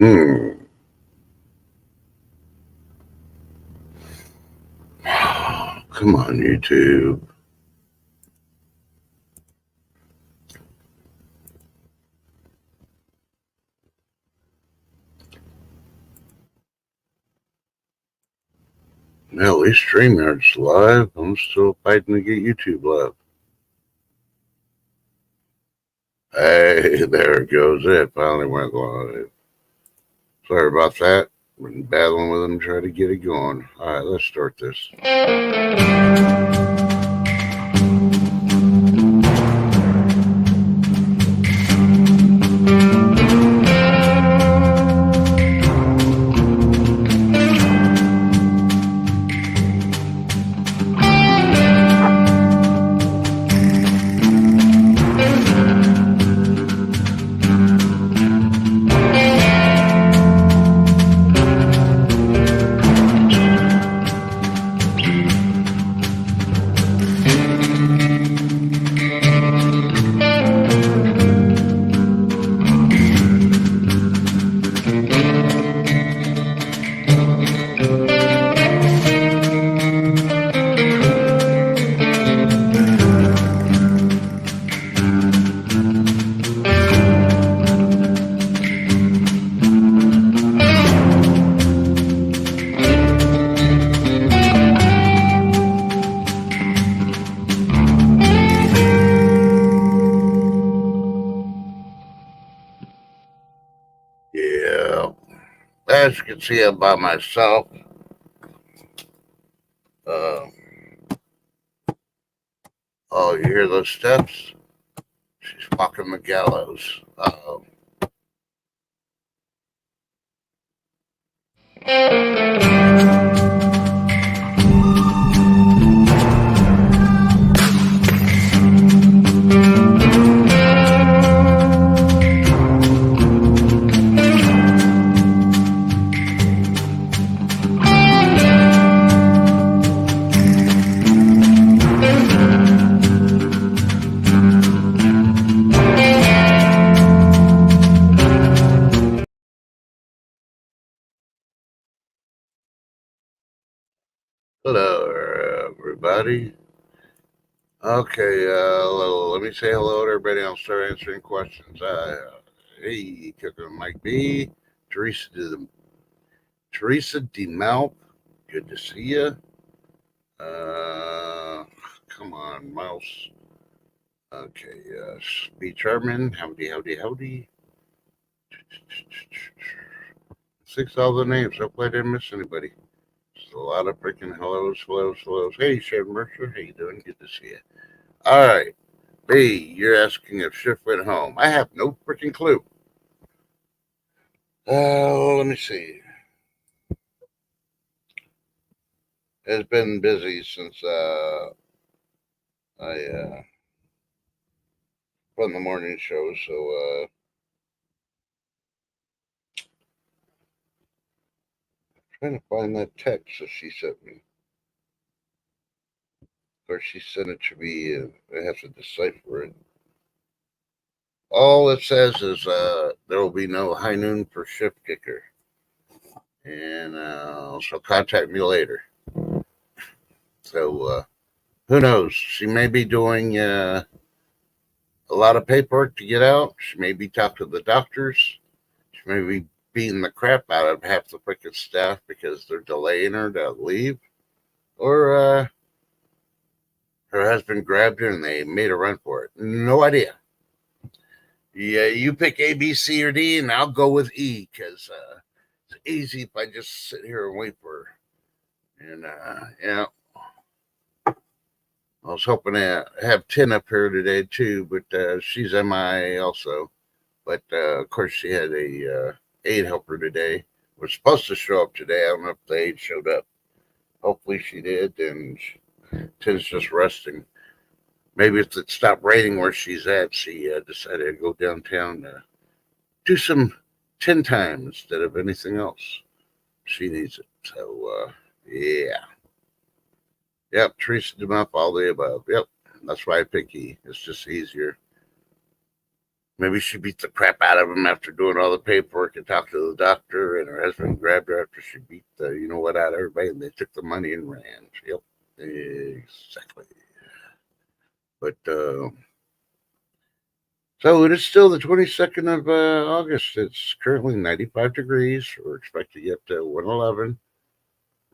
Hmm. Come on, YouTube. At least StreamYard's live. I'm still fighting to get YouTube live. Hey, there goes it. Finally went live. Sorry about that. Been battling with them, trying to get it going. All right, let's start this. Yeah. As you can see, I'm by myself. Uh, oh, you hear those steps? She's walking the gallows. Hello, everybody. Okay, let me say hello to everybody. I'll start answering questions. Hey, Cooker Mike B. Teresa DeMalp. Good to see you. Come on, mouse. Okay, Speech Herman. Howdy. 6,000 names. Hopefully I didn't miss anybody. Just a lot of freaking hellos. Hey, Sharon Mercer. How you doing? Good to see you. All right. B, you're asking if Schiff went home. I have no freaking clue. Let me see. It's been busy since I run the morning show, so trying to find that text that she sent me. Of course, she sent it to me, and I have to decipher it. All it says is there will be no high noon for Schiff Kicker, and so contact me later. So who knows? She may be doing a lot of paperwork to get out. She may be talking to the doctors. She may be beating the crap out of half the freaking staff because they're delaying her to leave. Or her husband grabbed her and they made her run for it. No idea. Yeah, you pick A, B, C, or D, and I'll go with E because it's easy if I just sit here and wait for her. And yeah, I was hoping to have 10 up here today too, but she's MIA also. But of course, she had a aide helper today. Was supposed to show up today. I don't know if the aide showed up. Hopefully, she did. And Tim's just resting. Maybe if it stopped raining where she's at, she decided to go downtown to do some 10 time instead of anything else. She needs it. So, yeah. Yep, Teresa them up, all the above. Yep, that's why I pick E. It's just easier. Maybe she beat the crap out of him after doing all the paperwork and talked to the doctor, and her husband grabbed her after she beat the you know what out of everybody, and they took the money and ran. Yep, exactly. But so it is still the 22nd of August. It's currently 95 degrees. We're expecting to get to 111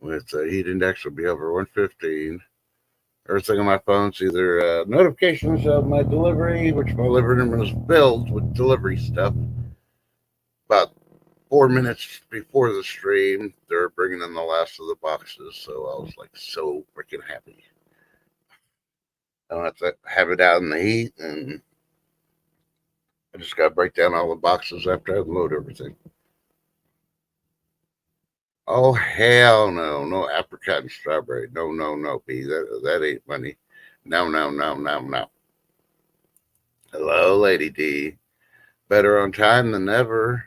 with the heat index will be over 115. Everything on my phone's either notifications of my delivery, which my living room is filled with delivery stuff. About 4 minutes before the stream, they're bringing in the last of the boxes, so I was like so freaking happy. I don't have to have it out in the heat, and I just got to break down all the boxes after I unload everything. Oh hell no, no apricot and strawberry. No, no, no, B. That ain't money. No, no, no, no, no. Hello, Lady D. Better on time than ever.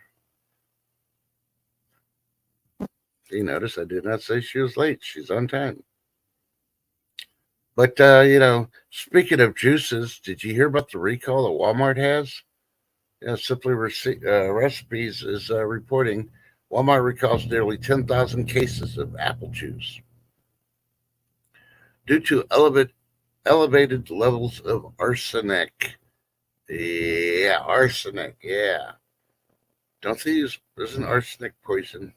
You notice I did not say she was late. She's on time. But speaking of juices, did you hear about the recall that Walmart has? Yeah, Simply Recipes is reporting Walmart recalls nearly 10,000 cases of apple juice due to elevated levels of arsenic. Yeah, arsenic. Yeah. Don't they use, isn't arsenic poison?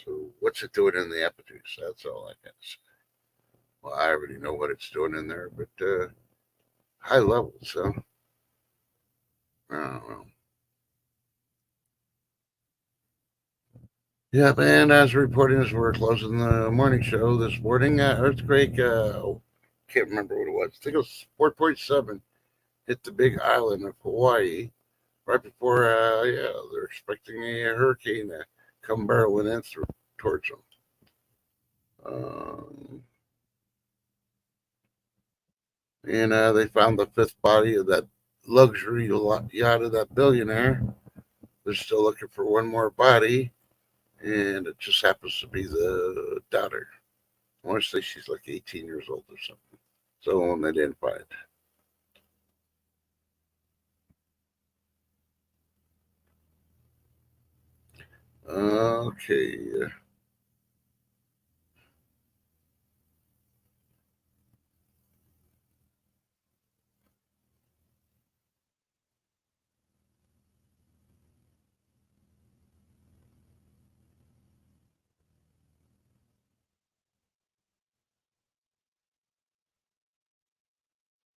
So what's it doing in the apple juice? That's all I got to say. Well, I already know what it's doing in there, but high levels, so I don't know. Yeah, and as reporting as we're closing the morning show this morning, earthquake, can't remember what it was. I think it was 4.7, hit the big island of Hawaii right before, they're expecting a hurricane to come barreling in towards them. And they found the fifth body of that luxury yacht of that billionaire. They're still looking for one more body, and it just happens to be the daughter. I want to say she's like 18 years old or something. So unidentified. Okay.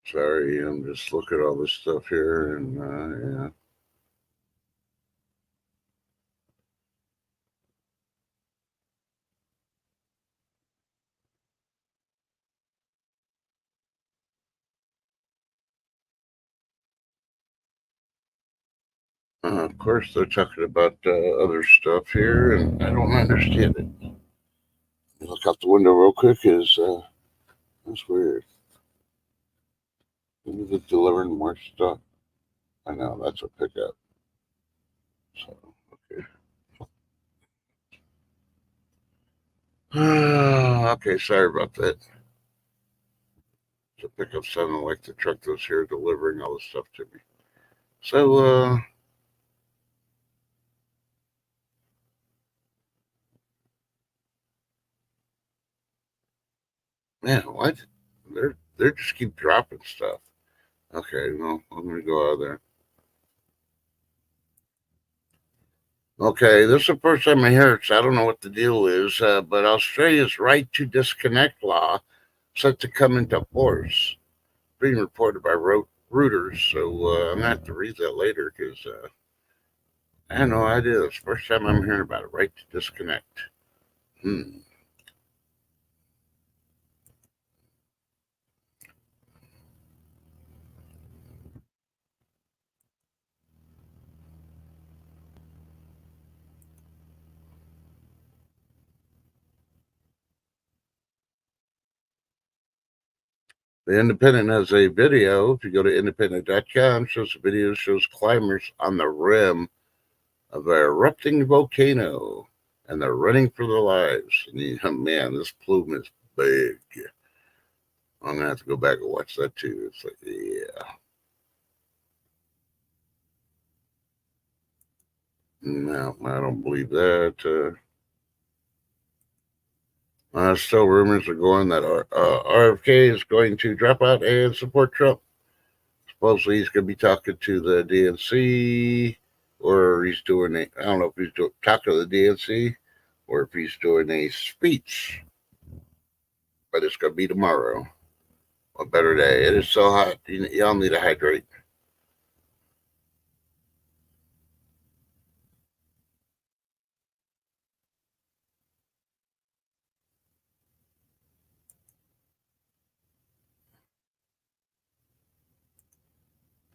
Sorry, I'm just looking at all this stuff here, and yeah. Of course, they're talking about other stuff here, and I don't understand it. Look out the window real quick. That's weird. Maybe they're delivering more stuff. I know that's a pickup. So okay. Okay, sorry about that. The pickup sounded like the truck that was here delivering all the stuff to me. So, man, what? They're just keep dropping stuff. Okay, well, I'm gonna go out of there. Okay, this is the first time I hear it, so I don't know what the deal is. But Australia's right to disconnect law set to come into force, being reported by Reuters. So I'm gonna have to read that later because I had no idea. It's the first time I'm hearing about it. Right to disconnect. Hmm. The Independent has a video. If you go to independent.com, shows a video shows climbers on the rim of an erupting volcano, and they're running for their lives. And man, this plume is big. I'm gonna have to go back and watch that too. It's like, yeah. No, I don't believe that. Still, rumors are going that RFK is going to drop out and support Trump. Supposedly, he's going to be talking to the DNC, or he's doing a, I don't know if he's talking to the DNC or if he's doing a speech, but it's going to be tomorrow. A better day. It is so hot. Y'all need to hydrate.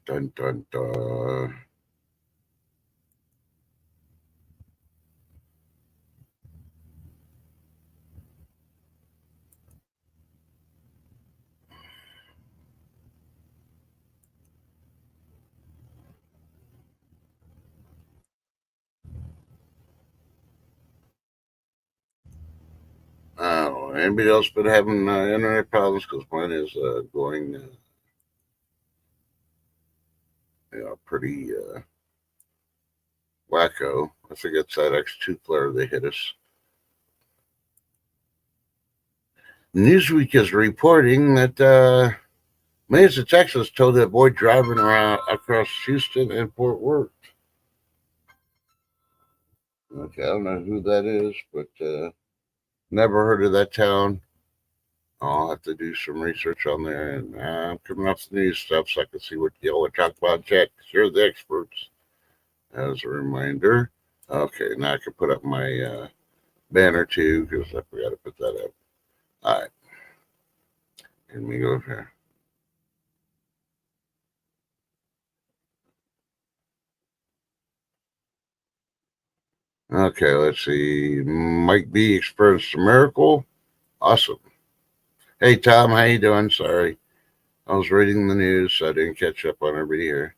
Dun, dun, dun. I don't know. Anybody else been having internet problems? Because mine is going, pretty wacko. I think it's that X2 flare that hit us. Newsweek is reporting that millions of Texans told that boy driving around across Houston and Fort Worth. Okay, I don't know who that is, but never heard of that town. I'll have to do some research on there, and I'm coming off the news stuff so I can see what y'all are talking about. Jack, you're the experts. As a reminder. Okay, now I can put up my banner too because I forgot to put that up. All right, let me go here. Okay, let's see. Mike B experienced a miracle. Awesome. Hey Tom, how you doing? Sorry, I was reading the news, so I didn't catch up on everybody here.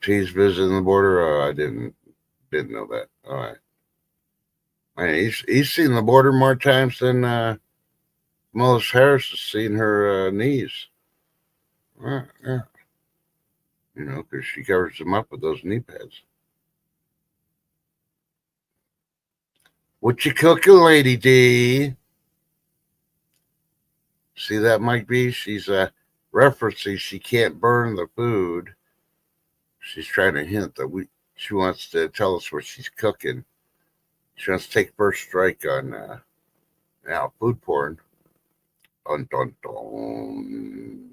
He's visiting the border. Oh, I didn't know that. All right. Man, he's seen the border more times than Melissa Harris has seen her knees. Yeah. Because she covers them up with those knee pads. What you cooking, Lady D? See that, Mike B? She's referencing she can't burn the food. She's trying to hint that she wants to tell us what she's cooking. She wants to take first strike on food porn. Dun, dun, dun.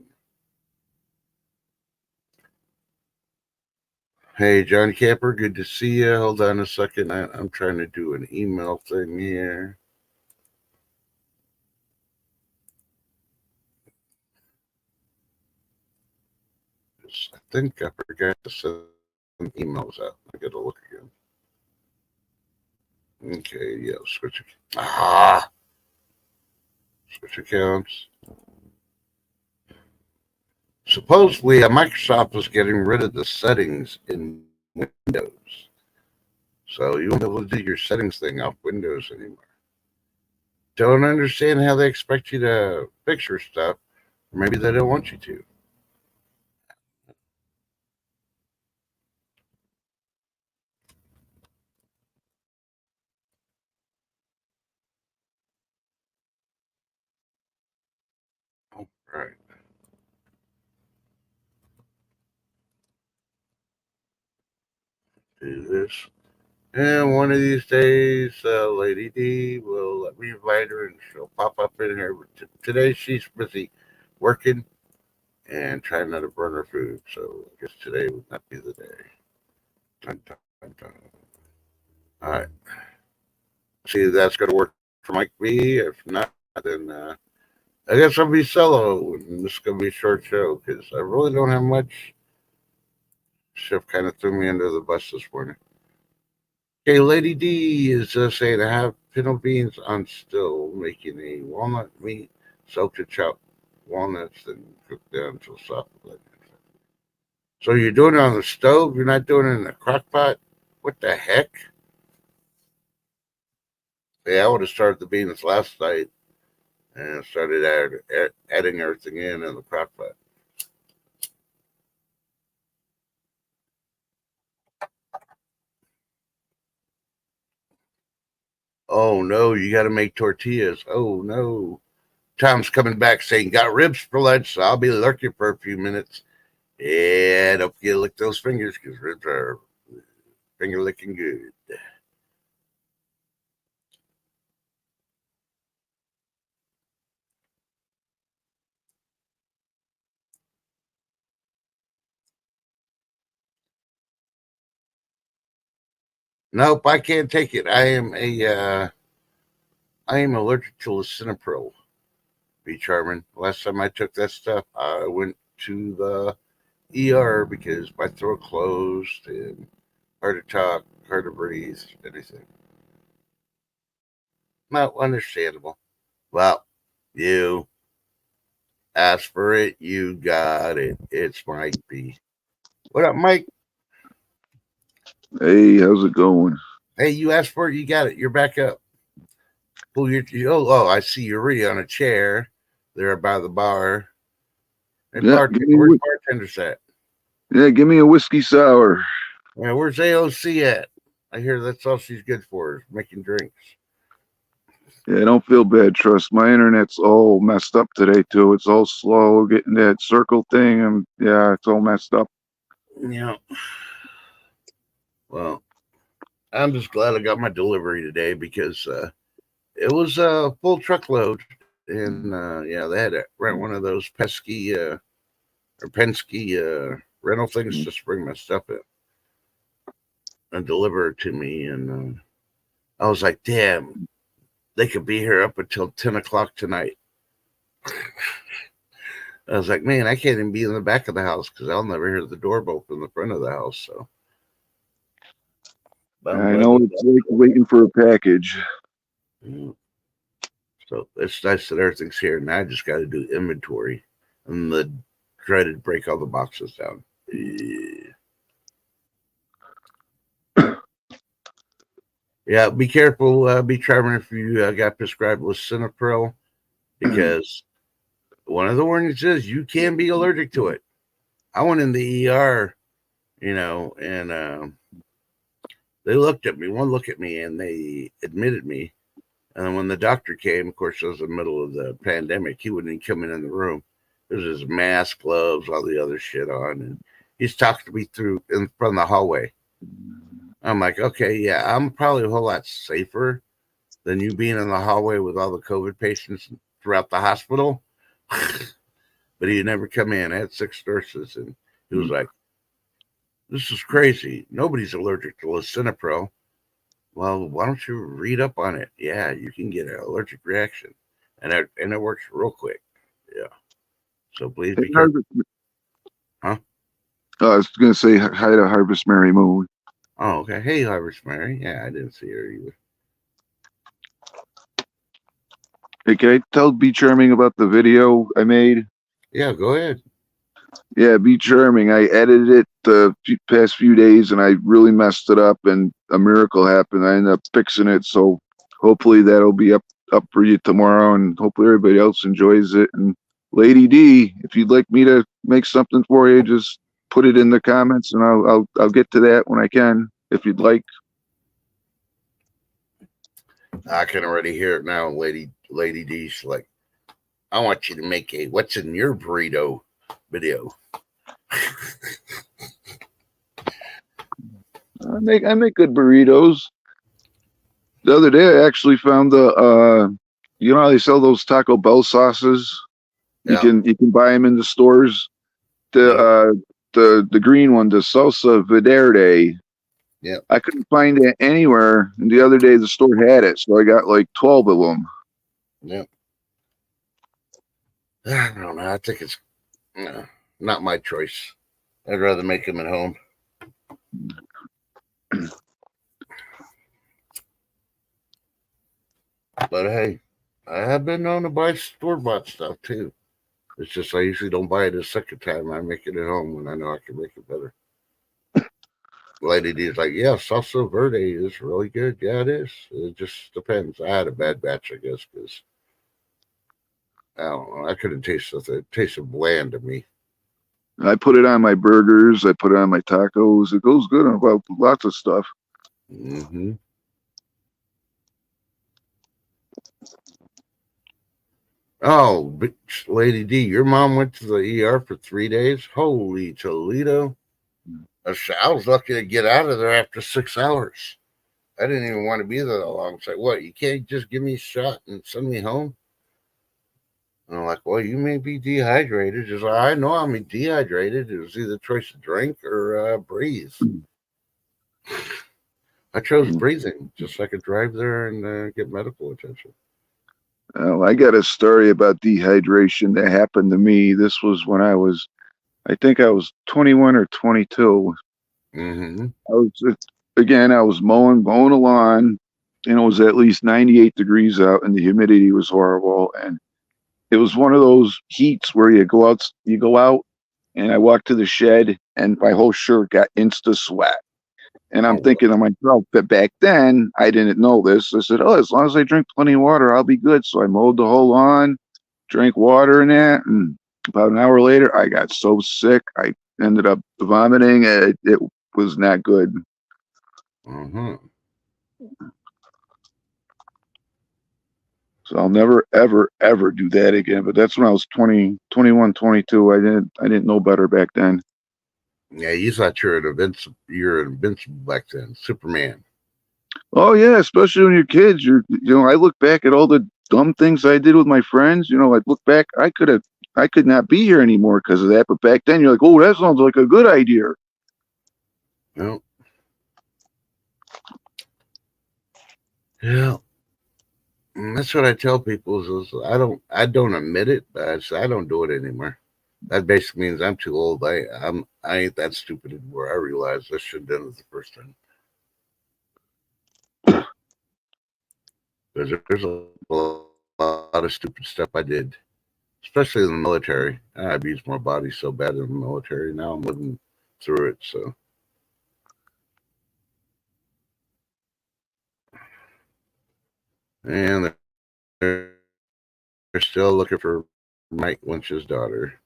Hey, John Camper, good to see you. Hold on a second. I'm trying to do an email thing here. I think I forgot to send some emails out. I gotta look again. Okay, yeah, switch. Switch accounts. Supposedly, Microsoft was getting rid of the settings in Windows. So you won't be able to do your settings thing off Windows anymore. Don't understand how they expect you to fix your stuff. Or maybe they don't want you to. All right. Do this. And one of these days, Lady D will let me invite her and she'll pop up in here. Today she's busy working and trying not to burn her food. So I guess today would not be the day. Dun, dun, dun, dun. All right. See if that's going to work for Mike B. If not, then I guess I'll be solo. And this is going to be a short show because I really don't have much. Chef kind of threw me under the bus this morning. Okay, Lady D is saying I have pinto beans on still, making a walnut meat, soaked and chopped walnuts, and cooked down until soft. So you're doing it on the stove? You're not doing it in the crock pot? What the heck? Yeah, I would have started the beans last night and started adding everything in the crock pot. Oh no, you got to make tortillas. Oh no. Tom's coming back saying, got ribs for lunch, so I'll be lurking for a few minutes. Yeah, don't forget to lick those fingers because ribs are finger licking good. Nope, I can't take it. I am allergic to lisinopril. Be charming. Last time I took that stuff, I went to the ER because my throat closed and hard to talk, hard to breathe, anything. Not understandable. Well, you asked for it, you got it. It's Mike B. What up, Mike? Hey, how's it going? Hey, you asked for it, you got it. You're back up. Oh, I see you're really on a chair there by the bar. Hey, Yeah, bartender, where's bartender's at? give me a whiskey sour. Yeah, where's AOC at? I hear that's all she's good for, is making drinks. Yeah, don't feel bad. Trust my internet's all messed up today too. It's all slow getting that circle thing, and yeah, it's all messed up. Yeah. Well, I'm just glad I got my delivery today because it was a full truckload, and yeah, they had to rent one of those pesky or Penske rental things just to bring my stuff in and deliver it to me. And I was like, damn, they could be here up until 10 o'clock tonight. I was like, man, I can't even be in the back of the house because I'll never hear the doorbell from the front of the house. So I know it's like waiting for a package. Yeah. So it's nice that everything's here. Now I just got to do inventory and the dreaded break all the boxes down. Yeah, be careful. Be charming if you got prescribed lisinopril because one of the warnings is you can be allergic to it. I went in the ER, and they looked at me, one look at me, and they admitted me. And then when the doctor came, of course, it was the middle of the pandemic. He wouldn't even come in the room. There was his mask, gloves, all the other shit on, and he's talking to me from the hallway. I'm like, okay, yeah, I'm probably a whole lot safer than you being in the hallway with all the COVID patients throughout the hospital. But he never come in. I had 6 nurses, and he was like, this is crazy. Nobody's allergic to lisinopril. Well, why don't you read up on it? Yeah, you can get an allergic reaction, and it works real quick. Yeah. So please be careful. Huh? I was gonna say hi to Harvest Mary Moon. Oh, okay. Hey, Harvest Mary. Yeah, I didn't see her either. Hey, can I tell Be Charming about the video I made? Yeah, go ahead. Yeah, Be Charming. I edited it the past few days, and I really messed it up, and a miracle happened. I ended up fixing it, so hopefully that'll be up for you tomorrow, and hopefully everybody else enjoys it. And Lady D, if you'd like me to make something for you, just put it in the comments, and I'll get to that when I can, if you'd like. I can already hear it now, Lady D. She's like, I want you to make a "What's in your burrito" video. I make good burritos. The other day, I actually found you know how they sell those Taco Bell sauces. You can buy them in the stores. The green one, the salsa verde. Yeah. I couldn't find it anywhere, and the other day the store had it, so I got like 12 of them. Yep. I don't know. I think it's not my choice. I'd rather make them at home. But hey, I have been known to buy store-bought stuff too. It's just I usually don't buy it a second time. I make it at home when I know I can make it better. Lady D is like, yeah, salsa verde is really good. Yeah, it is. It just depends. I had a bad batch, I guess, because I don't know. I couldn't taste it. It tasted bland to me. I put it on my burgers. I put it on my tacos. It goes good on about lots of stuff. Mm-hmm. Oh, Lady D, your mom went to the ER for 3 days? Holy Toledo. I was lucky to get out of there after 6 hours. I didn't even want to be there that long. It's like, what? You can't just give me a shot and send me home? And I'm like, well, you may be dehydrated. She's like, I know I'm dehydrated. It was either choice to drink or breathe. I chose breathing just so I could drive there and get medical attention. I got a story about dehydration that happened to me. This was when I think I was 21 or 22. Mm-hmm. I was mowing a lawn, and it was at least 98 degrees out, and the humidity was horrible. And it was one of those heats where you go out, and I walked to the shed, and my whole shirt got insta sweat. And I'm Oh, thinking to myself, but back then I didn't know this. I said, oh, as long as I drink plenty of water, I'll be good. So I mowed the whole lawn, drank water and that. And about an hour later, I got so sick, I ended up vomiting. It was not good. uh-huh. So I'll never, ever, ever do that again. But that's when I was 20, 21, 22. I didn't know better back then. Yeah, you thought you're invincible back then. Superman. Oh yeah, especially when you're kids. I look back at all the dumb things I did with my friends. I look back, I could not be here anymore because of that. But back then, you're like, oh, that sounds like a good idea. Well, yeah. And that's what I tell people is I don't admit it, but I don't do it anymore. That basically means I'm too old. I ain't that stupid anymore. I realize I should have done it the first time. There's a lot of stupid stuff I did, especially in the military. I abused my body so bad in the military. Now I'm living through it. So, and they're still looking for Mike Lynch's daughter,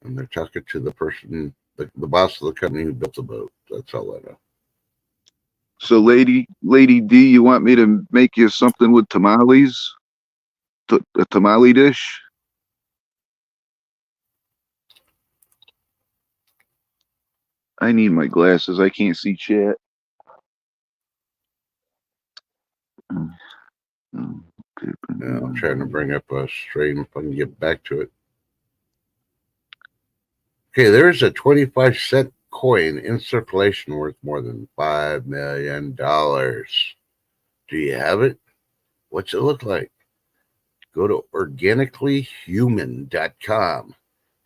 and they're talking to the person, the boss of the company who built the boat. That's all I know. So, Lady D, you want me to make you something with tamales? A tamale dish? I need my glasses. I can't see chat. Yeah, I'm trying to bring up a stream if I can get back to it. Okay, there's a 25-cent coin in circulation worth more than $5 million. Do you have it? What's it look like? Go to organicallyhuman.com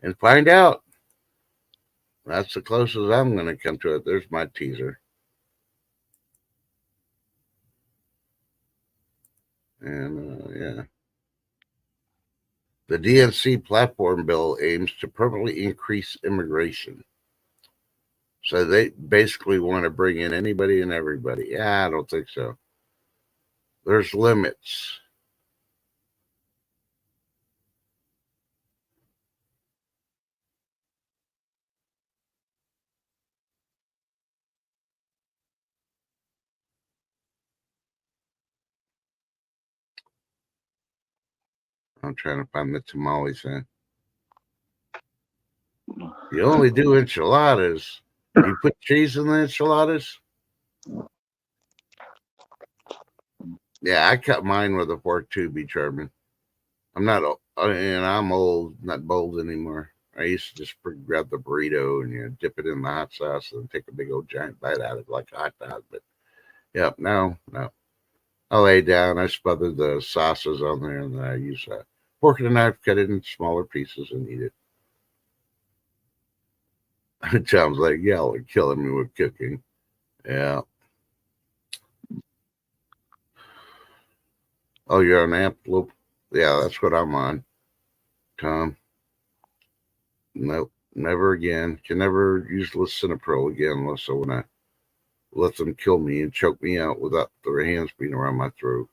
and find out. That's the closest I'm going to come to it. There's my teaser. And yeah. The DNC platform bill aims to permanently increase immigration. So they basically want to bring in anybody and everybody. Yeah, I don't think so. There's limits. I'm trying to find the tamale thing. You only do enchiladas. You put cheese in the enchiladas? Yeah, I cut mine with a fork too, be charming. I'm not, and I'm old, not bold anymore. I used to just grab the burrito and dip it in the hot sauce and take a big old giant bite out of it like a hot dog. But yeah, no. I lay down, I smother the sauces on there, and then I use a fork and a knife, cut it in smaller pieces, and eat it. It sounds like y'all are killing me with cooking. Yeah. Oh, you're on Antelope? Yeah, that's what I'm on. Tom. Nope. Never again. Can never use lisinopril again unless I want to let them kill me and choke me out without their hands being around my throat.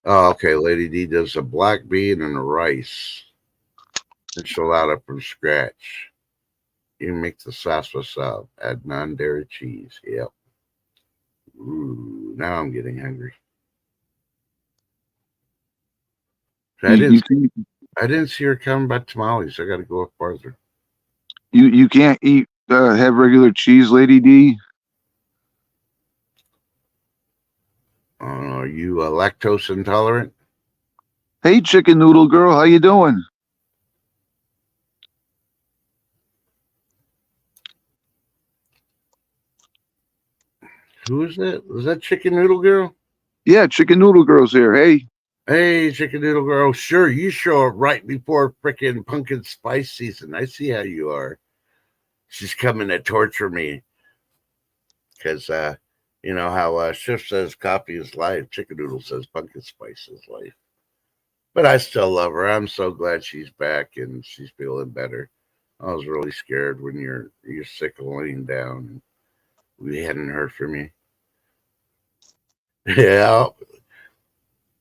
Oh, okay. Lady D does a black bean and a rice enchilada from scratch. You make the sauce with add non-dairy cheese. Yep. Ooh, now I'm getting hungry. I You, didn't. you can I didn't see her coming about tamales. I got to go up farther. you can't eat have regular cheese, Lady D. Are you lactose intolerant? Hey, chicken noodle girl, how you doing? Who is that? Was that Chicken Noodle Girl? Yeah, chicken noodle girl's here. Hey, Hey, Chicken Noodle Girl. Sure, you show up right before frickin' pumpkin spice season. I see how you are. She's coming to torture me because, you know how Schiff says coffee is life. Chicken Noodle says pumpkin spice is life. But I still love her. I'm so glad she's back and she's feeling better. I was really scared when you're sick of laying down. We hadn't heard from you. Yeah.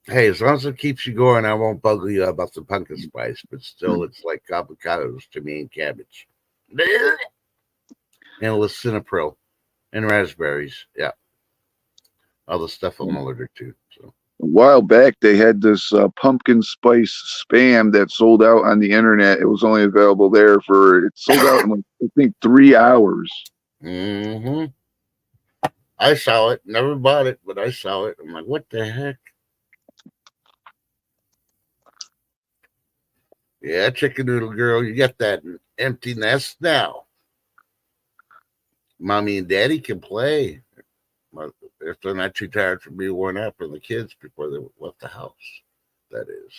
Hey, as long as it keeps you going, I won't bug you about the pumpkin spice. But still, it's like avocados to me and cabbage. And lisinopril and raspberries. Yeah. All the stuff I'm allergic to. So. a while back they had this pumpkin spice spam that sold out on the internet. It was only available there for it sold out in like, I think 3 hours. Mm-hmm. I saw it. Never bought it, but I saw it. I'm like, what the heck? Yeah, chicken noodle girl, you got that empty nest now. Mommy and daddy can play if they're not too tired from being worn out for the kids before they left the house. That is.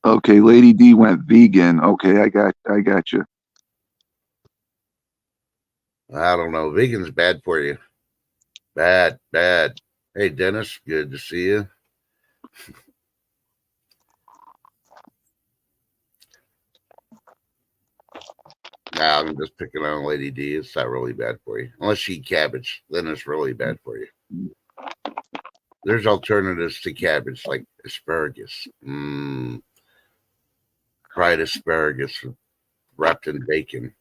Okay, Lady D went vegan. Okay, I got you. I don't know. Vegan's bad for you. Bad, bad. Hey, Dennis, good to see you. Nah, I'm just picking on Lady D. It's not really bad for you. Unless you eat cabbage, then it's really bad for you. There's alternatives to cabbage, like asparagus. Fried asparagus wrapped in bacon.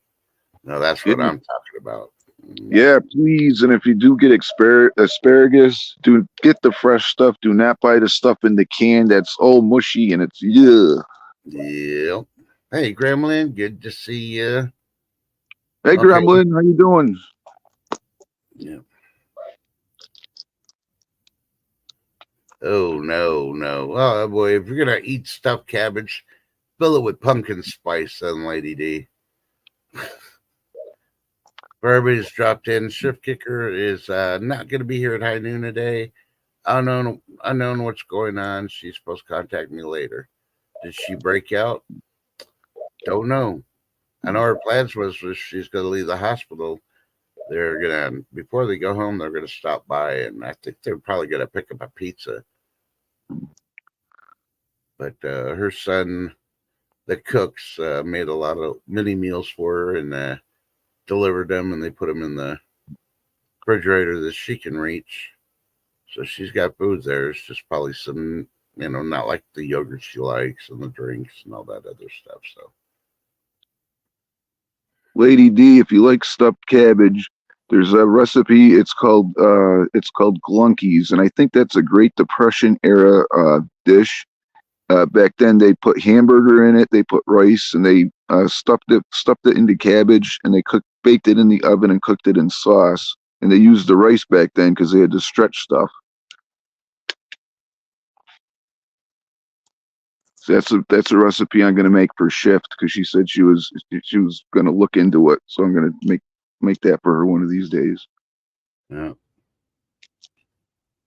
No, that's what Yeah, I'm talking about. yeah, please. And if you do get asparagus, do get the fresh stuff. Do not buy the stuff in the can that's all mushy and it's yeah. Yeah. Hey, Gremlin, good to see you. Hey, Okay. Gremlin, how you doing? Yeah. Oh no, no. Oh boy, if you're gonna eat stuffed cabbage, fill it with pumpkin spice, then, Lady D. Everybody's dropped in. Shift Kicker is not going to be here at high noon today. Unknown what's going on. She's supposed to contact me later. Did she break out? Don't know. I know her plans was she's going to leave the hospital. They're gonna before they go home. They're going to stop by, and I think they're probably going to pick up a pizza. But her son, that cooks, made a lot of mini meals for her and delivered them, and they put them in the refrigerator that she can reach. So she's got food there. It's just probably some, not like the yogurt she likes and the drinks and all that other stuff. So, Lady D, if you like stuffed cabbage, there's a recipe. It's called glunkies, and I think that's a Great Depression era dish. Back then, they put hamburger in it, they put rice, and they stuffed it into cabbage, and they baked it in the oven and cooked it in sauce. And they used the rice back then because they had to stretch stuff. So that's a recipe I'm gonna make for Shift because she said she was gonna look into it. So I'm gonna make that for her one of these days. yeah.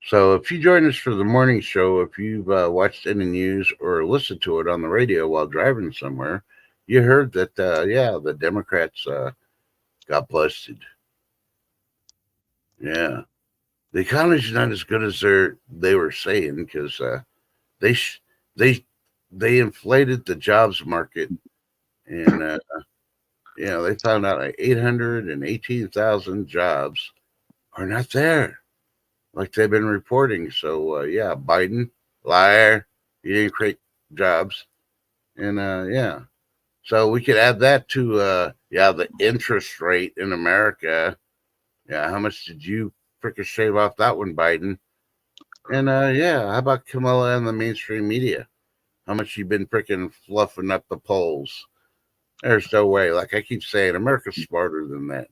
So if you join us for the morning show, if you've watched any news or listened to it on the radio while driving somewhere, you heard that, the Democrats got busted. Yeah. The economy's not as good as they were saying because they sh- they they inflated the jobs market and they found out like 818,000 jobs are not there like they've been reporting. So Biden, Liar. You didn't create jobs. And yeah. So we could add that to the interest rate in America. Yeah, how much did you freaking shave off that one, Biden? And yeah, how about Kamala and the mainstream media? How much you been freaking fluffing up the polls? There's no way. Like I keep saying, America's smarter than that.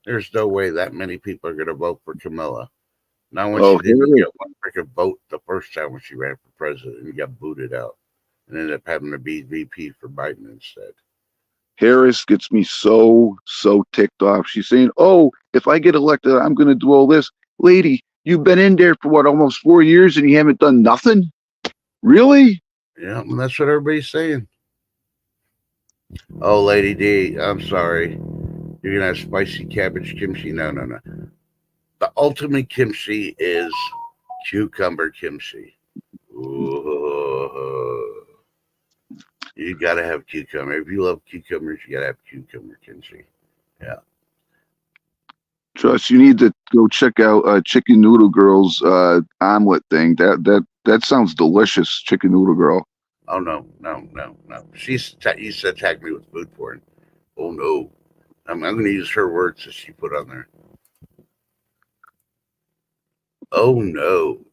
There's no way that many people are going to vote for Camilla. Not when Oh, she didn't get one freaking vote the first time when she ran for president and got booted out and ended up having to be VP for Biden instead. Harris gets me so ticked off. She's saying, "Oh, if I get elected, I'm going to do all this." Lady, you've been in there for what, almost 4 years, and you haven't done nothing? Really? Yeah, and that's what everybody's saying. Oh, Lady D, I'm sorry. You're gonna have spicy cabbage kimchi? No, no, no. The ultimate kimchi is cucumber kimchi. Ooh. You gotta have cucumber. If you love cucumbers, you gotta have cucumber kimchi. Yeah. Trust, you need to go check out Chicken Noodle Girl's omelet thing. That sounds delicious, Chicken Noodle Girl. Oh no, no, no, no. He said attack me with food porn. Oh no. I'm gonna use her words that she put on there. Oh no.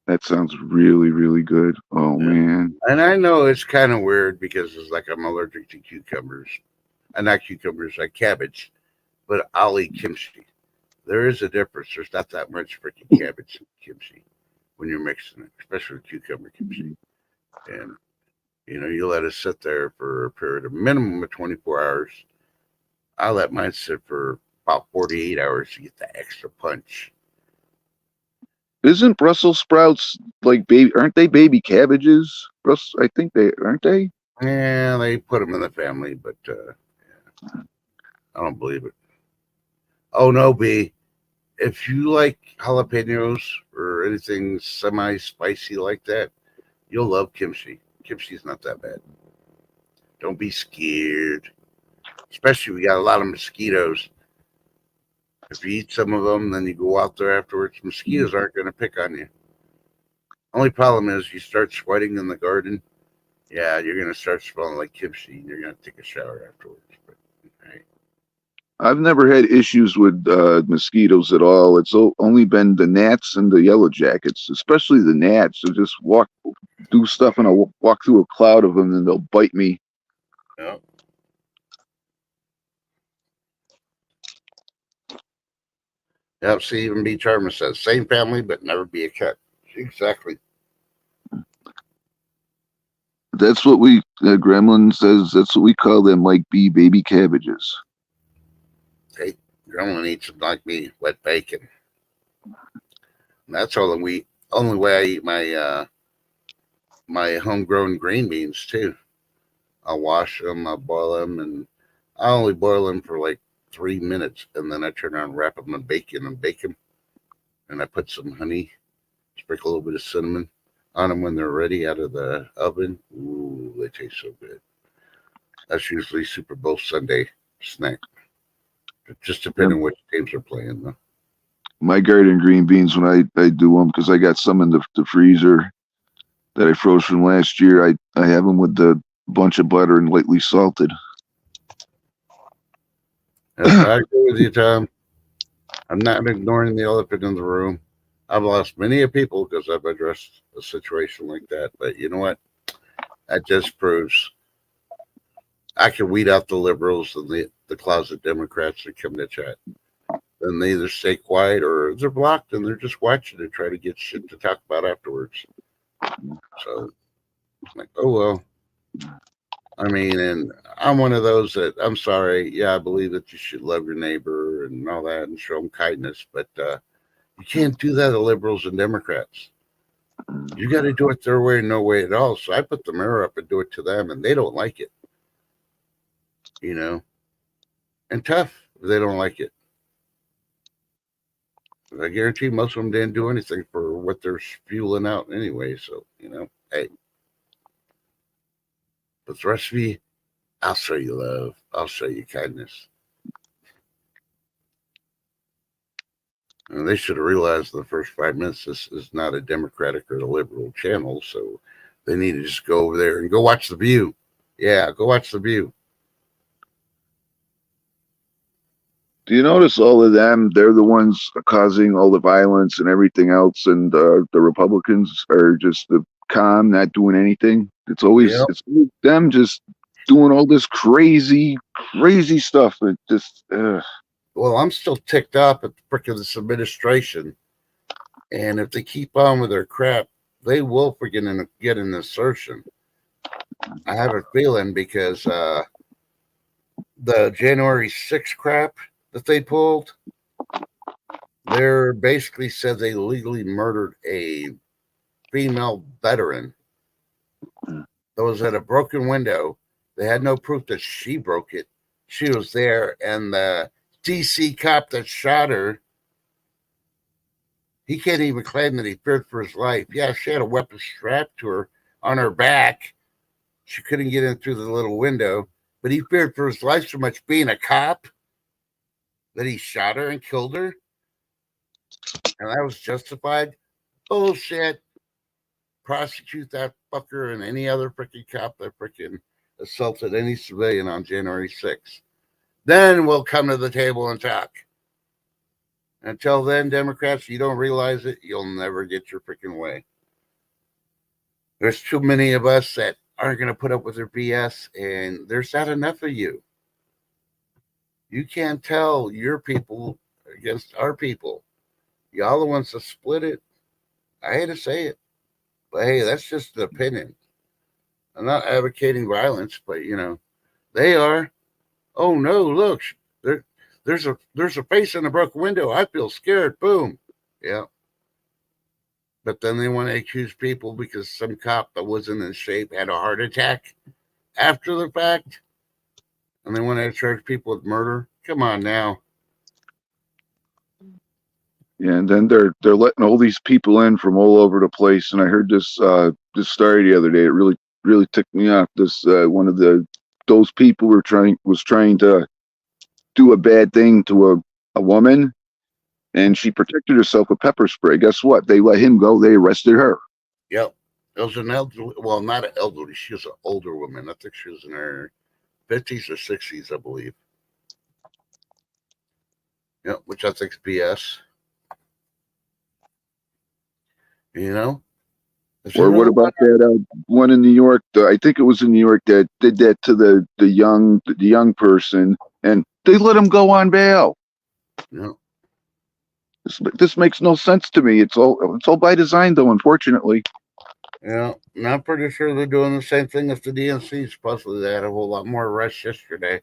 That sounds really, really good. Oh Yeah. man. And I know it's kind of weird because it's like I'm allergic to cucumbers. Not cucumbers, like cabbage. But I'll eat kimchi. There is a difference. There's not that much freaking cabbage in kimchi when you're mixing it, especially with cucumber kimchi. And you let it sit there for a period of minimum of 24 hours. I let mine sit for about 48 hours to get the extra punch. Isn't Brussels sprouts like baby? Aren't they baby cabbages? I think they aren't they. Yeah, they put them in the family, but I don't believe it. Oh no, B. If you like jalapenos or anything semi-spicy like that, you'll love kimchi. Kimchi's not that bad. Don't be scared. Especially we got a lot of mosquitoes. If you eat some of them, then you go out there afterwards, mosquitoes aren't going to pick on you. Only problem is you start sweating in the garden. Yeah, you're going to start smelling like kimchi and you're going to take a shower afterwards. But, right. I've never had issues with mosquitoes at all. It's only been the gnats and the yellow jackets, especially the gnats. They'll just do stuff, and I'll walk through a cloud of them, and they'll bite me. Yeah. Yep, see, even B. Charmer says, same family, but never be a cat. Exactly. That's what Gremlin says. That's what we call them, like baby cabbages. Hey, grandma eats them like me, wet bacon. And that's only way I eat my homegrown green beans too. I'll wash them, I'll boil them, and I only boil them for like 3 minutes, and then I turn around, and wrap them in bacon and bake them, and I put some honey, sprinkle a little bit of cinnamon on them when they're ready out of the oven. Ooh, they taste so good. That's usually Super Bowl Sunday snack. Just depending on which teams are playing, though. My garden green beans, when I do them, because I got some in the freezer that I froze from last year. I have them with the bunch of butter and lightly salted. I agree with you, Tom. I'm not ignoring the elephant in the room. I've lost many of people because I've addressed a situation like that. But you know what? That just proves I can weed out the liberals and the closet Democrats that come to chat. Then they either stay quiet or they're blocked and they're just watching to try to get shit to talk about afterwards. So, like, oh well. I mean, and I'm one of those that I'm sorry. Yeah, I believe that you should love your neighbor and all that and show them kindness, but you can't do that to liberals and Democrats. You got to do it their way, no way at all. So I put the mirror up and do it to them, and they don't like it. And tough if they don't like it. I guarantee most of them didn't do anything for what they're spewing out anyway. So, hey. But the rest of you, I'll show you love. I'll show you kindness. And they should have realized in the first 5 minutes this is not a Democratic or a liberal channel, so they need to just go over there and go watch The View. Yeah, go watch The View. Do you notice all of them? They're the ones causing all the violence and everything else, and the Republicans are just the calm, not doing anything. It's always them just doing all this crazy, crazy stuff. It just Well, I'm still ticked off at the frick of this administration, and if they keep on with their crap, they will freaking get an insertion. I have a feeling because the January 6th crap that they pulled, they're basically said they legally murdered a female veteran that was at a broken window. They had no proof that she broke it. She was there, and the DC cop that shot her, he can't even claim that he feared for his life. Yeah, she had a weapon strapped to her on her back. She couldn't get in through the little window, but he feared for his life so much being a cop that he shot her and killed her. And that was justified. Bullshit. Prosecute that fucker and any other freaking cop that freaking assaulted any civilian on January 6th. Then we'll come to the table and talk. Until then, Democrats, you don't realize it, you'll never get your freaking way. There's too many of us that aren't going to put up with their BS, and there's not enough of you. You can't tell your people against our people. Y'all the ones that split it. I hate to say it, but hey, that's just an opinion. I'm not advocating violence, but they are. Oh no, look, there's a face in a broken window. I feel scared. Boom. Yeah. But then they want to accuse people because some cop that wasn't in shape had a heart attack after the fact. And they want to charge people with murder. Come on now. Yeah, and then they're letting all these people in from all over the place. And I heard this story the other day. It really ticked me off. This one of those people was trying to do a bad thing to a woman, and she protected herself with pepper spray. Guess what? They let him go. They arrested her. Yep. It was an elderly, well, not an elderly. She was an older woman. I think she was in her 50s or 60s, I believe. Yep, which I think is BS. Or what about that one in New York? I think it was in New York that did that to the young person, and they let him go on bail. Yeah. This makes no sense to me. It's all by design, though. Unfortunately. Yeah, and I'm pretty sure they're doing the same thing with the DNC. Supposedly they had a whole lot more arrests yesterday,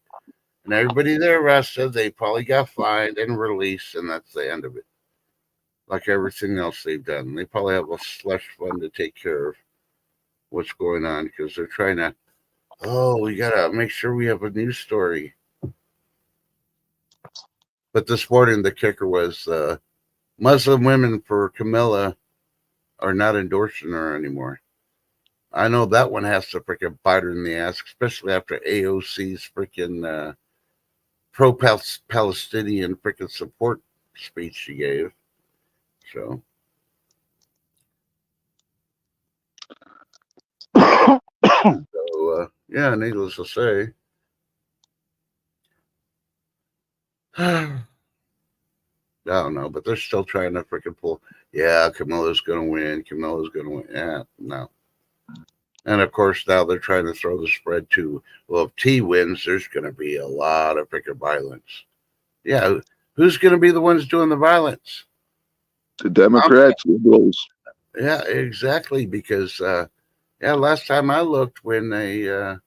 and everybody they arrested, they probably got fined and released, and that's the end of it. Like everything else they've done, they probably have a slush fund to take care of what's going on because they're trying to. Oh, we gotta make sure we have a news story. But this morning, the kicker was Muslim women for Camilla are not endorsing her anymore. I know that one has to freaking bite her in the ass, especially after AOC's freaking pro-Palestinian freaking support speech she gave. So. Yeah, needless to say. I don't know, but they're still trying to freaking pull. Yeah, Camilla's going to win. Camilla's going to win. Yeah, no. And of course, now they're trying to throw the spread to, well, if T wins, there's going to be a lot of freaking violence. Yeah, who's going to be the ones doing the violence? The Democrats, liberals. Yeah, exactly. Because, last time I looked, when a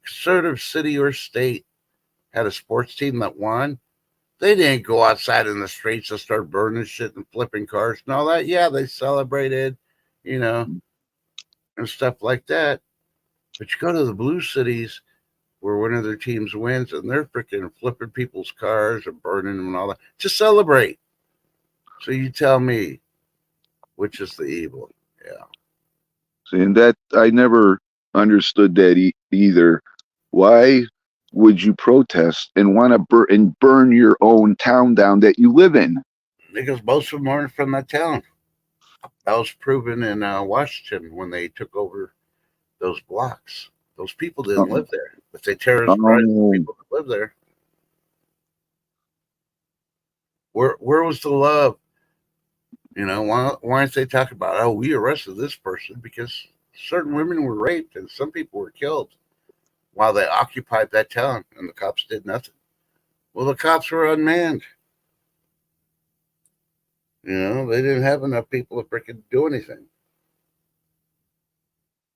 conservative city or state had a sports team that won, they didn't go outside in the streets and start burning shit and flipping cars and all that. Yeah, they celebrated, and stuff like that. But you go to the blue cities where one of their teams wins and they're freaking flipping people's cars and burning them and all that to celebrate. So you tell me, which is the evil? Yeah. See, and that I never understood that either. Why would you protest and want to burn your own town down that you live in? because most of them aren't from that town. That was proven in Washington when they took over those blocks. Those people didn't Oh, live there, but they terrorized the oh, people that live there. Where was the love? Why aren't they talking about, oh, we arrested this person because certain women were raped and some people were killed while they occupied that town and the cops did nothing. Well, the cops were unmanned. They didn't have enough people to freaking do anything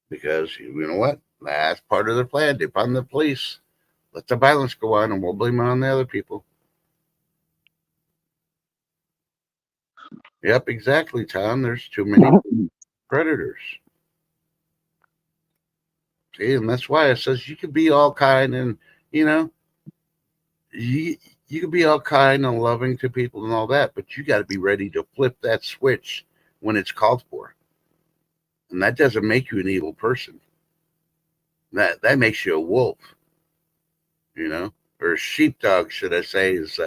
because you know what? That's part of their plan. Defund the police, let the violence go on, and we'll blame it on the other people. Yep, exactly, Tom. There's too many predators. See, and that's why it says you could be all kind and you know you you can be all kind and loving to people and all that, but you got to be ready to flip that switch when it's called for, and that doesn't make you an evil person. That makes you a wolf, or a sheepdog, should I say? Is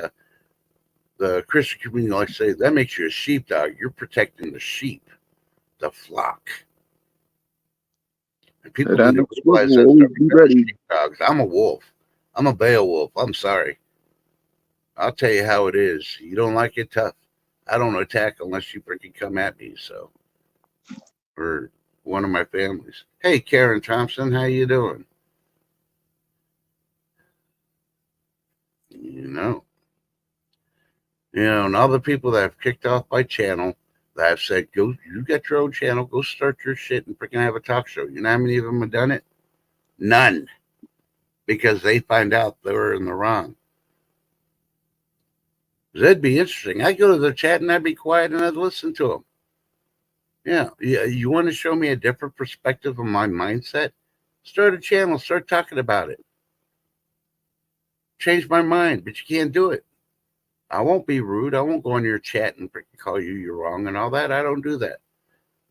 the Christian community likes to say that makes you a sheepdog. You're protecting the sheep, the flock, and people and on need the to sword realize will that always they're be ready. sheepdogs. I'm a wolf. I'm a Beowulf. I'm sorry. I'll tell you how it is. You don't like it, tough. I don't attack unless you freaking come at me. So, or one of my families. Hey, Karen Thompson, how you doing? You know, and all the people that have kicked off my channel that have said, "Go, you got your own channel. Go start your shit and freaking have a talk show." You know how many of them have done it? None, because they find out they were in the wrong. That'd be interesting. I'd go to the chat and I'd be quiet and I'd listen to them. Yeah. You want to show me a different perspective of my mindset? Start a channel, start talking about it. Change my mind, but you can't do it. I won't be rude. I won't go in your chat and freaking call you're wrong and all that. I don't do that.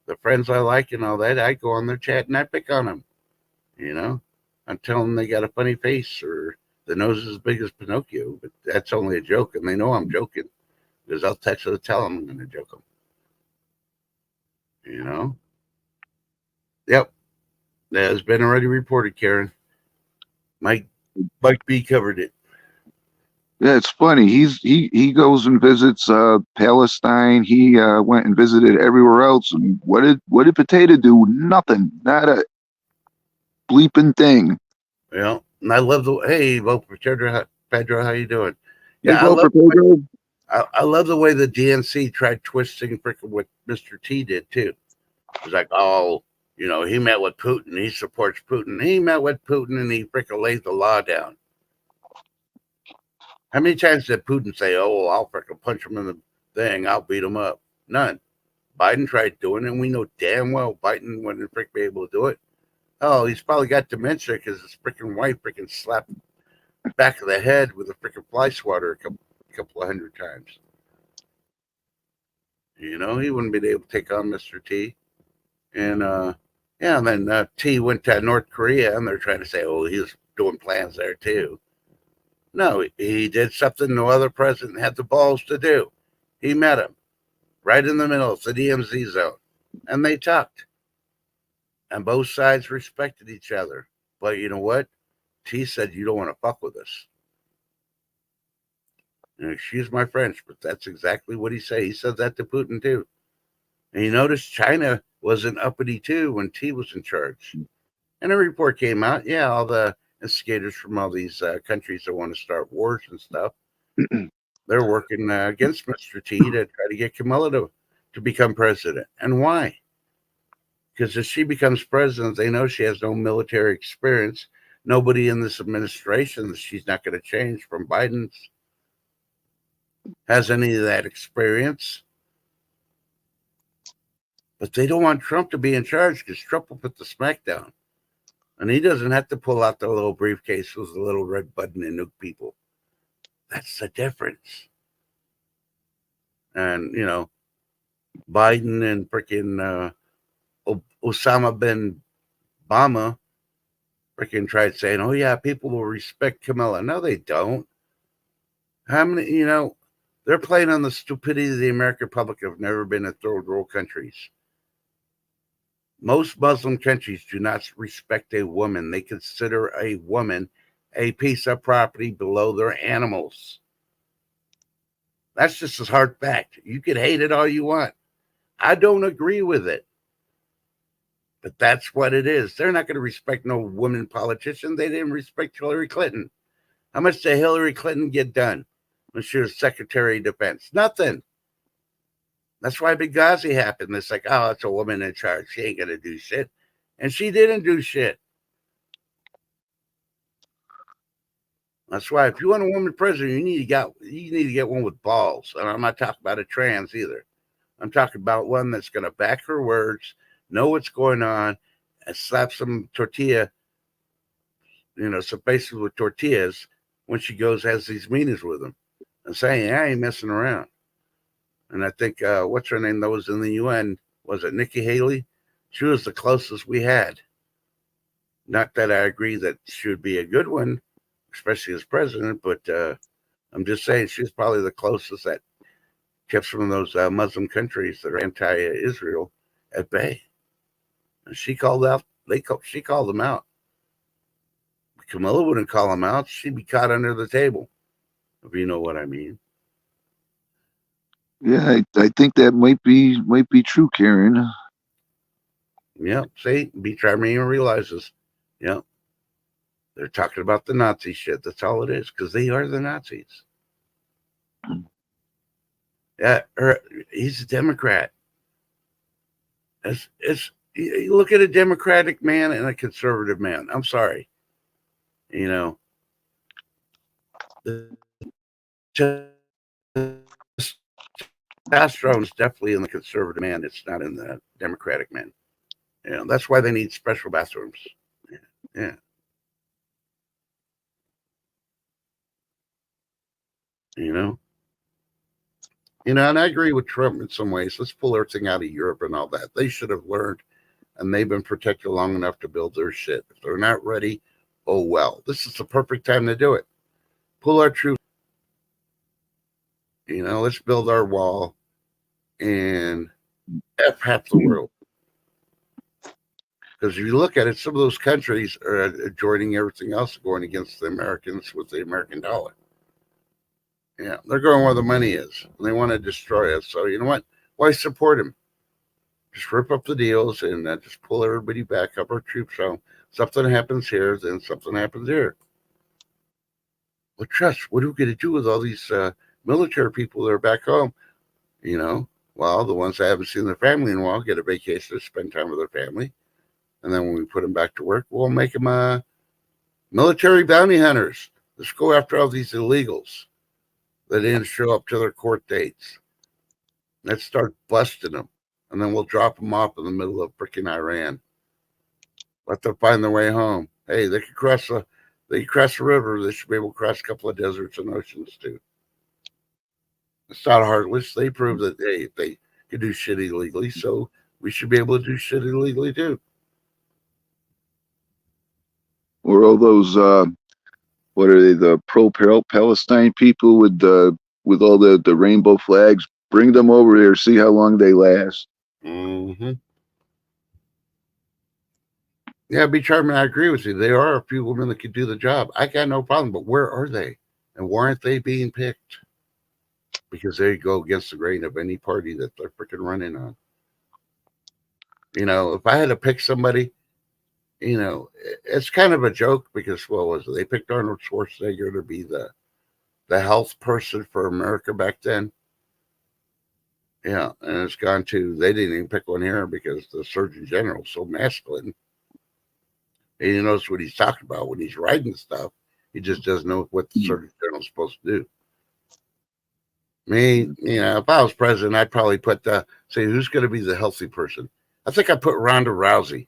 The friends I like and all that, I go on their chat and I pick on them. I tell them they got a funny face or the nose is as big as Pinocchio, but that's only a joke, and they know I'm joking because I'll text them to tell them I'm going to joke them. You know. Yep. That has been already reported, Karen. Mike B covered it. Yeah, it's funny. He goes and visits Palestine. He went and visited everywhere else. And what did Potato do? Nothing. Not a bleeping thing. Yeah, and I love the hey, vote for Pedro. How you doing? They Yeah, vote for Pedro. I love the way the DNC tried twisting freaking what Mr. T did too. It's like, oh, he met with Putin. He supports Putin. He met with Putin and he freaking laid the law down. How many times did Putin say, oh, well, I'll freaking punch him in the thing. I'll beat him up? None. Biden tried doing it, and we know damn well Biden wouldn't freaking be able to do it. Oh, he's probably got dementia because his freaking wife freaking slapped the back of the head with a freaking fly swatter a couple of hundred times. He wouldn't be able to take on Mr. T. And and then T went to North Korea, and they're trying to say, oh, he was doing plans there too. No, he did something no other president had the balls to do. He met him right in the middle of the DMZ zone, and they talked. And both sides respected each other. But you know what? T said, you don't want to fuck with us. Excuse my French, but that's exactly what he said. He said that to Putin too. And you notice China wasn't uppity too when T was in charge. And a report came out. Yeah, all the instigators from all these countries that want to start wars and stuff, they're working against Mr. T to try to get Kamala to become president. And why? Because if she becomes president, they know she has no military experience. Nobody in this administration that she's not going to change from Biden's has any of that experience. But they don't want Trump to be in charge because Trump will put the smack down. And he doesn't have to pull out the little briefcase with the little red button and nuke people. That's the difference. And, Biden and freaking Osama bin Obama freaking tried saying, oh, yeah, people will respect Kamala. No, they don't. How many, They're playing on the stupidity of the American public have never been in third world countries. Most Muslim countries do not respect a woman. They consider a woman a piece of property below their animals. That's just a hard fact. You can hate it all you want. I don't agree with it. But that's what it is. They're not going to respect no woman politician. They didn't respect Hillary Clinton. How much did Hillary Clinton get done when she was Secretary of Defense? Nothing. That's why Benghazi happened. It's like, oh, it's a woman in charge. She ain't going to do shit. And she didn't do shit. That's why if you want a woman president, you need to get one with balls. And I'm not talking about a trans either. I'm talking about one that's going to back her words, know what's going on, and slap some tortilla, some basically with tortillas when she goes has these meetings with them and saying, I ain't messing around. And I think, what's her name that was in the UN? Was it Nikki Haley? She was the closest we had. Not that I agree that she would be a good one, especially as president, but I'm just saying she's probably the closest that kept some of those Muslim countries that are anti-Israel at bay. And she called them out. Camilla wouldn't call them out. She'd be caught under the table, if you know what I mean. Yeah, I think that might be true, Karen. Yeah, see, Beach Army realizes, yeah, they're talking about the Nazi shit. That's all it is, because they are the Nazis. Yeah, he's a Democrat. You look at a Democratic man and a conservative man. I'm sorry, the testosterone is definitely in the conservative man. It's not in the Democratic man. That's why they need special bathrooms. Yeah. And I agree with Trump in some ways. Let's pull everything out of Europe and all that. They should have learned, and they've been protected long enough to build their shit. If they're not ready, oh well. This is the perfect time to do it. Pull our troops. Let's build our wall and F half the world. Because if you look at it, some of those countries are joining everything else, going against the Americans with the American dollar. Yeah, they're going where the money is. And they want to destroy us. So you know what? Why support them? Just rip up the deals and just pull everybody back up our troops. So something happens here, then something happens here. Well, trust, what are we going to do with all these military people that are back home? Well, the ones that haven't seen their family in a while get a vacation to spend time with their family. And then when we put them back to work, we'll make them military bounty hunters. Let's go after all these illegals that didn't show up to their court dates. Let's start busting them. And then we'll drop them off in the middle of freaking Iran. Let them find their way home. Hey, they could cross the river. They should be able to cross a couple of deserts and oceans too. It's not heartless. They prove that they could do shit illegally, so we should be able to do shit illegally too. Or all those what are they, the pro-Palestine people with all the rainbow flags? Bring them over here, see how long they last. Mm-hmm. Yeah, be charming. I agree with you. There are a few women that could do the job. I got no problem, but where are they? And why aren't they being picked? Because they go against the grain of any party that they're freaking running on. If I had to pick somebody, it's kind of a joke because what was it? They picked Arnold Schwarzenegger to be the health person for America back then. Yeah, and it's gone to, they didn't even pick one here because the Surgeon General is so masculine. He knows what he's talking about when he's writing stuff. He just doesn't know what the Surgeon General is supposed to do. Me, if I was president, I'd probably say who's going to be the healthy person. I think I put Ronda Rousey.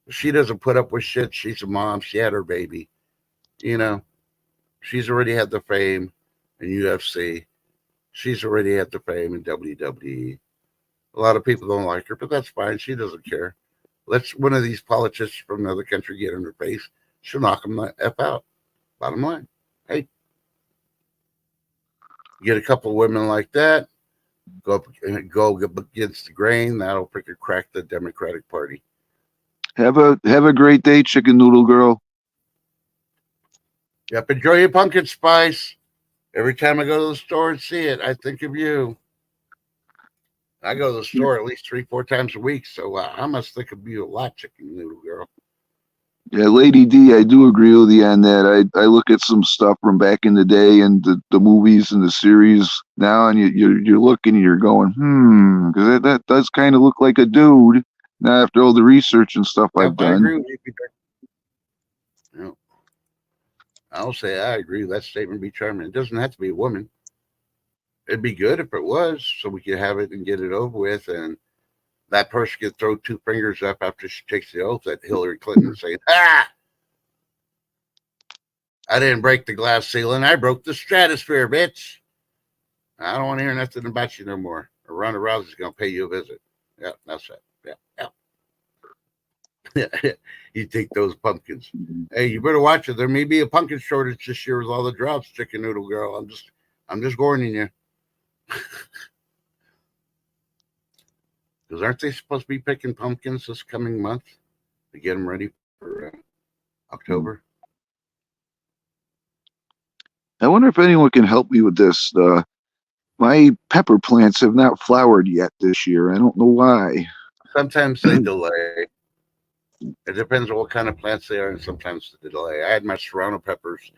She doesn't put up with shit. She's a mom. She had her baby. She's already had the fame in UFC. She's already had the fame in WWE. A lot of people don't like her, but that's fine. She doesn't care. Let's one of these politicians from another country get in her face. She'll knock them the F out. Bottom line. Hey. Get a couple women like that, go against the grain. That'll freaking crack the Democratic Party. Have a great day, chicken noodle girl. Yep, enjoy your pumpkin spice. Every time I go to the store and see it, I think of you. I go to the store at least 3-4 times a week, so I must think of you a lot, chicken noodle girl. Yeah, Lady D, I do agree with you on that. I look at some stuff from back in the day and the movies and the series now, and you're looking and you're going, because that does kind of look like a dude. Now, after all the research and stuff I've Yep, I done. agree with you, Peter. Yep. I'll say I agree with that statement. Be charming. It doesn't have to be a woman. It'd be good if it was, so we could have it and get it over with, and that person could throw 2 fingers up after she takes the oath at Hillary Clinton, saying, "Ah, I didn't break the glass ceiling. I broke the stratosphere, bitch. I don't want to hear nothing about you no more. Or Ronda Rousey's going to pay you a visit." Yeah, that's it. Yeah. You take those pumpkins. Hey, you better watch it. There may be a pumpkin shortage this year with all the drops, chicken noodle girl. I'm just warning you. Because aren't they supposed to be picking pumpkins this coming month to get them ready for October? I wonder if anyone can help me with this. My pepper plants have not flowered yet this year. I don't know why. Sometimes they delay. It depends on what kind of plants they are, and sometimes they delay. I had my serrano peppers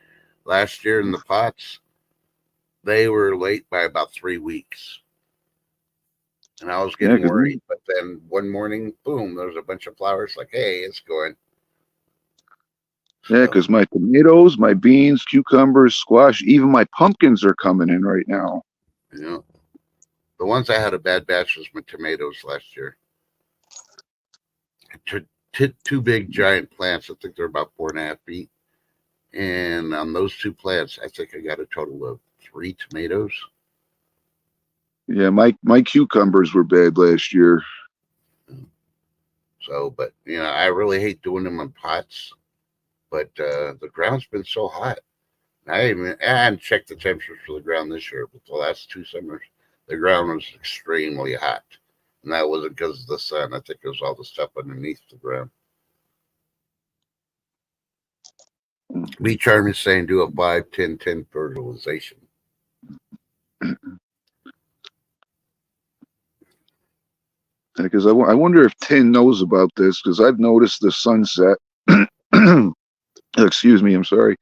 last year in the pots. They were late by about 3 weeks. And I was getting worried. But then one morning, boom, there was a bunch of flowers. Like, hey, it's going. Yeah, because my tomatoes, my beans, cucumbers, squash, even my pumpkins are coming in right now. Yeah. The ones I had a bad batch was my tomatoes last year. Two big giant plants. I think they're about 4.5 feet. And on those 2 plants, I think I got a total of 3 tomatoes. Yeah, my cucumbers were bad last year. So, but I really hate doing them in pots. But the ground's been so hot. I hadn't checked the temperature for the ground this year, but the last 2 summers, the ground was extremely hot. And that wasn't because of the sun. I think it was all the stuff underneath the ground. Be Charming saying do a 5-10-10 fertilization. Because I wonder if Tin knows about this, because I've noticed the sunset. Excuse me, I'm sorry.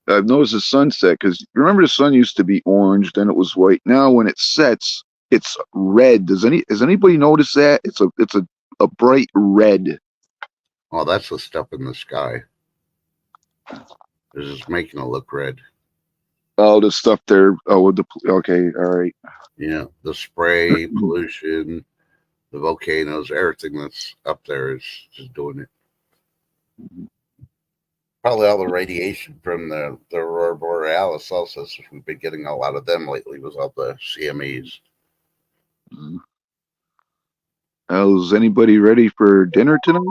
I've noticed the sunset, because remember the sun used to be orange, then it was white. Now when it sets, it's red. Has anybody noticed that? It's a bright red. Oh, that's the stuff in the sky. This is making it look red. Oh, the stuff there. Oh, okay, all right. Yeah, the spray, pollution, the volcanoes, everything that's up there is just doing it. Probably all the radiation from the Aurora Borealis also, since we've been getting a lot of them lately with all the CMEs. Is anybody ready for dinner tonight?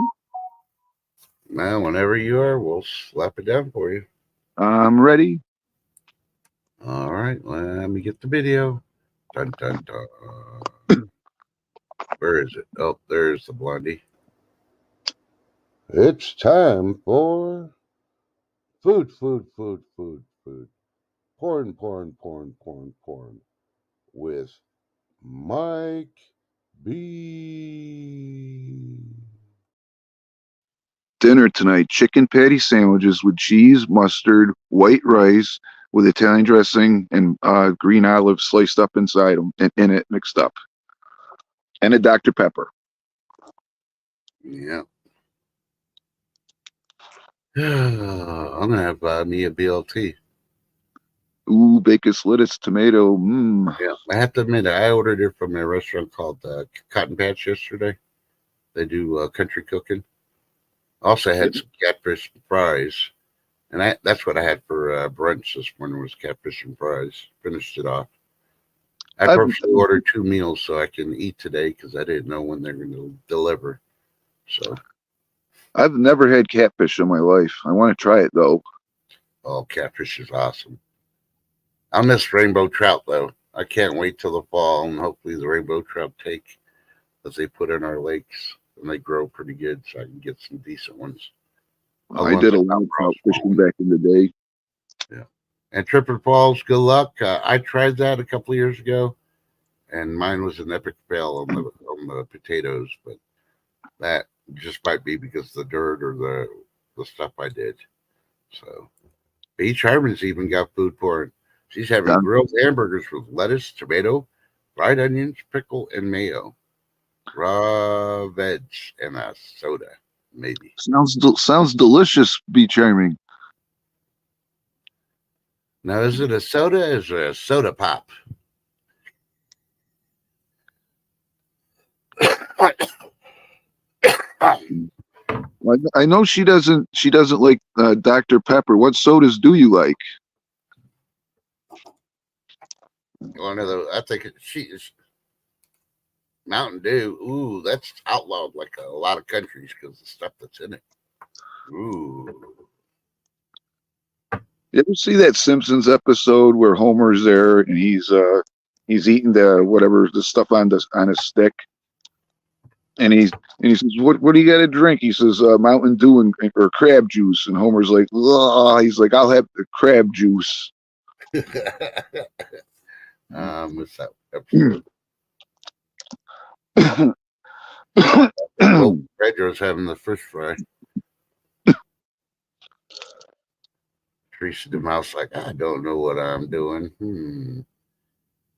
Well, whenever you are, we'll slap it down for you. I'm ready. All right, let me get the video. Dun, dun, dun. Where is it? Oh, there's the blondie. It's time for food. Porn. With Mike B. Dinner tonight, chicken patty sandwiches with cheese, mustard, white rice with Italian dressing and green olives sliced up inside them, in it, mixed up. And a Dr. Pepper. Yeah. I'm going to have me a BLT. Ooh, bacon, lettuce, tomato. Yeah, I have to admit, I ordered it from a restaurant called Cotton Patch yesterday. They do country cooking. Also had some catfish and fries. And that's what I had for brunch this morning was catfish and fries. Finished it off. I purposely ordered 2 meals so I can eat today because I didn't know when they're going to deliver. So I've never had catfish in my life. I want to try it though. Oh, catfish is awesome. I miss rainbow trout though. I can't wait till the fall, and hopefully the rainbow trout take that they put in our lakes, and they grow pretty good, so I can get some decent ones. I did a lot of trout fishing back in the day. Yeah. And Trippin Falls, good luck. I tried that a couple of years ago, and mine was an epic fail on the potatoes, but that just might be because of the dirt or the stuff I did. So Beach Harmon's even got food for it. She's having grilled hamburgers with lettuce, tomato, fried onions, pickle, and mayo. Raw veg and a soda, maybe. Sounds delicious, Be Charming. Now, is it a soda? Is it a soda pop? I know she doesn't like Dr. Pepper. What sodas do you like? One of those. I think she's Mountain Dew. Ooh, that's outlawed like a lot of countries because the stuff that's in it. Ooh. You ever see that Simpsons episode where Homer's there and he's eating the stuff on his stick, and he says, "What do you got to drink?" He says, "Mountain Dew or crab juice." And Homer's like, "Ugh." He's like, "I'll have the crab juice." What's that episode? Pedro's having the fish fry. Teresa DeMouse like, I don't know what I'm doing.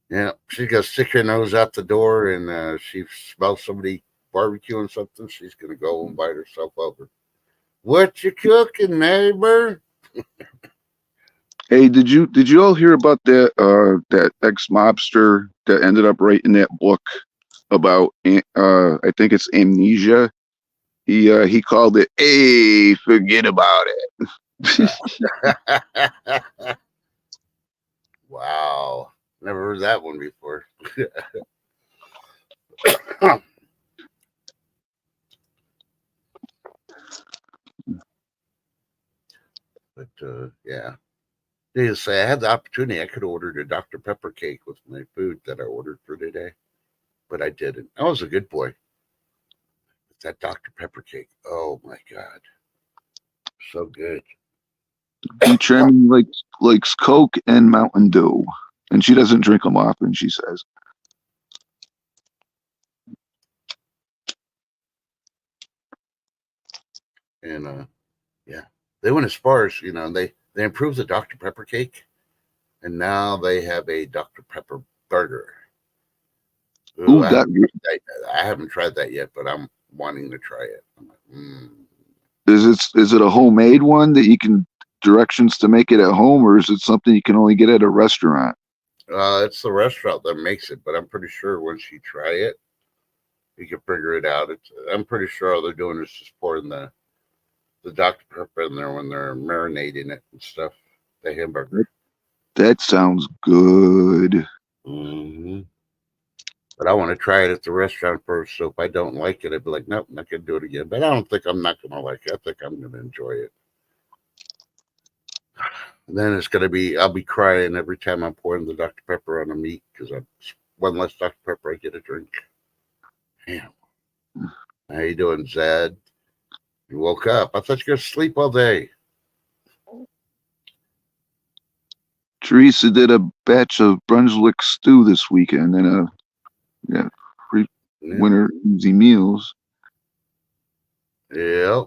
Yeah, she's gonna stick her nose out the door, and she smells somebody barbecuing something. She's gonna go and bite herself over. What you cooking, neighbor? Hey, did you all hear about that ex-mobster that ended up writing that book about I think it's amnesia? He called it, "Hey, forget about it." Wow, never heard that one before. But yeah, needless to say, I had the opportunity. I could have ordered a Dr. Pepper cake with my food that I ordered for today, but I didn't. I was a good boy. That Dr. Pepper cake. Oh my God. So good. Charming likes Coke and Mountain Dew, and she doesn't drink them often, she says. And yeah, they went as far as they improved the Dr. Pepper cake, and now they have a Dr. Pepper burger. Ooh, I haven't tried that yet, but I'm wanting to try it. Is it a homemade one that you can directions to make it at home, or is it something you can only get at a restaurant? It's the restaurant that makes it, but I'm pretty sure once you try it, you can figure it out. I'm pretty sure all they're doing is just pouring the Dr. Pepper in there when they're marinating it and stuff. The hamburger. That sounds good. Mm-hmm. But I want to try it at the restaurant first. So if I don't like it, I'd be like, nope, I'm not going to do it again. But I don't think I'm not going to like it. I think I'm going to enjoy it. And then it's going to be, I'll be crying every time I'm pouring the Dr. Pepper on the meat because one less Dr. Pepper, I get a drink. Damn. How you doing, Zed? You woke up. I thought you were going to sleep all day. Teresa did a batch of Brunswick stew this weekend and free winter easy meals. Yep.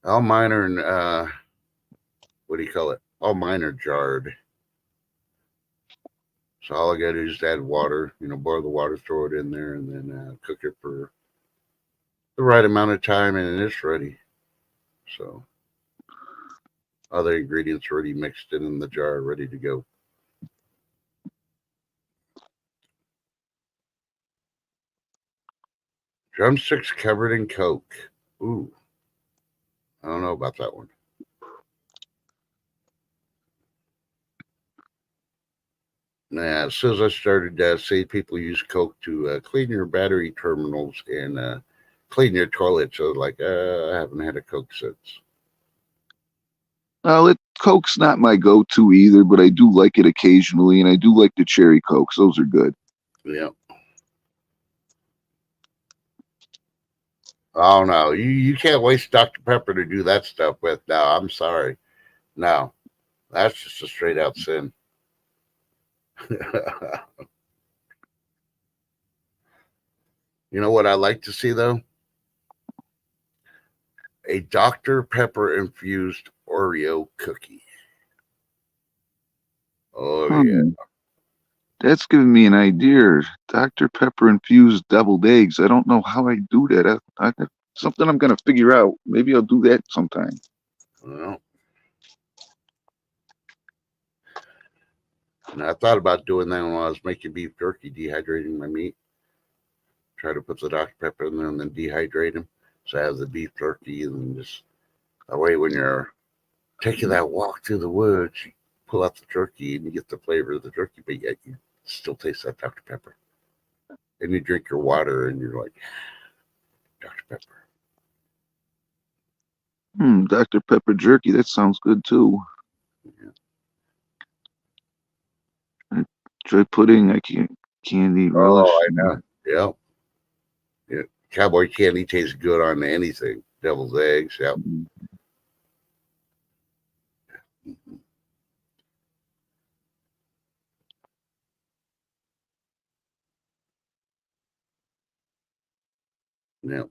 All mine are, what do you call it? All mine are jarred. So all I got to do is add water, boil the water, throw it in there, and then cook it for the right amount of time, and it's ready. So other ingredients already mixed in the jar, ready to go. Drumsticks covered in Coke. Ooh. I don't know about that one. Yeah, as soon as I started seeing people use Coke to clean your battery terminals and clean your toilet, so I haven't had a Coke since. Coke's not my go-to either, but I do like it occasionally, and I do like the cherry Cokes. Those are good. Yeah. Oh no, you can't waste Dr. Pepper to do that stuff with. No, I'm sorry. No, that's just a straight out sin. You know what I like to see though? A Dr. Pepper infused Oreo cookie. Oh yeah. Hmm. That's giving me an idea. Dr. Pepper infused deviled eggs. I don't know how I do that. Something I'm gonna figure out. Maybe I'll do that sometime. Well, and I thought about doing that when I was making beef jerky, dehydrating my meat. Try to put the Dr. Pepper in there and then dehydrate them. So I have the beef jerky and just that way when you're taking that walk through the woods, you pull out the jerky and you get the flavor of the jerky, but yet you still taste that Dr. Pepper. And you drink your water and you're like, Dr. Pepper. Dr. Pepper jerky. That sounds good too. Yeah. Dry pudding. I can't eat relish. Oh, I know. Yeah. Yeah. Cowboy candy tastes good on anything. Devil's eggs. Yep. Mm. Yeah. As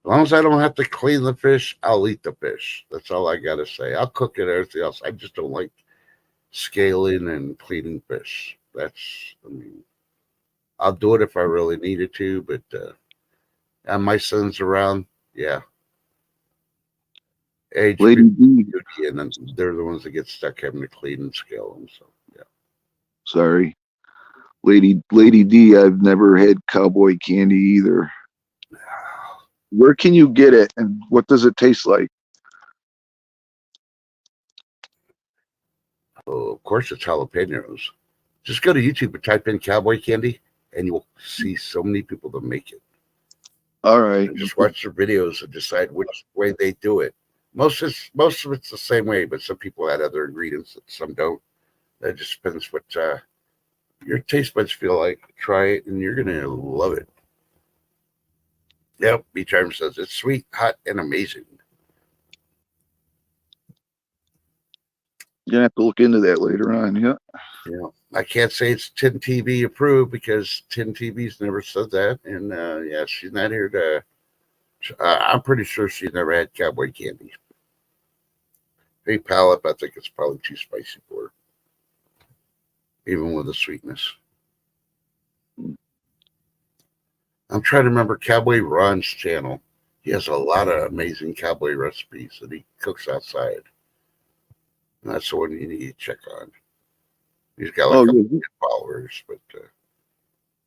long as I don't have to clean the fish, I'll eat the fish. That's all I got to say. I'll cook it, everything else. I just don't like scaling and cleaning fish. I mean, I'll do it if I really needed to, but and my son's around. Yeah. Age Lady 50, D. and then they're the ones that get stuck having to clean and scale them. So, yeah. Sorry. Lady D. I've never had cowboy candy either. Where can you get it, and what does it taste like? Oh, of course, it's jalapenos. Just go to YouTube and type in cowboy candy, and you'll see so many people that make it. All right. And just watch their videos and decide which way they do it. Most of it's the same way, but some people add other ingredients that some don't. That just depends what your taste buds feel like. Try it, and you're gonna love it. Yep, B Charm says it's sweet, hot, and amazing. You're gonna have to look into that later on. Yeah. Yeah, I can't say it's 10 TV approved because 10 TV's never said that, and yeah, she's not here to. I'm pretty sure she's never had cowboy candy. Hey, palate, I think it's probably too spicy for her, even with the sweetness. I'm trying to remember Cowboy Ron's channel. He has a lot of amazing cowboy recipes that he cooks outside. And that's the one you need to check on. He's got like Oh a yeah. million followers, but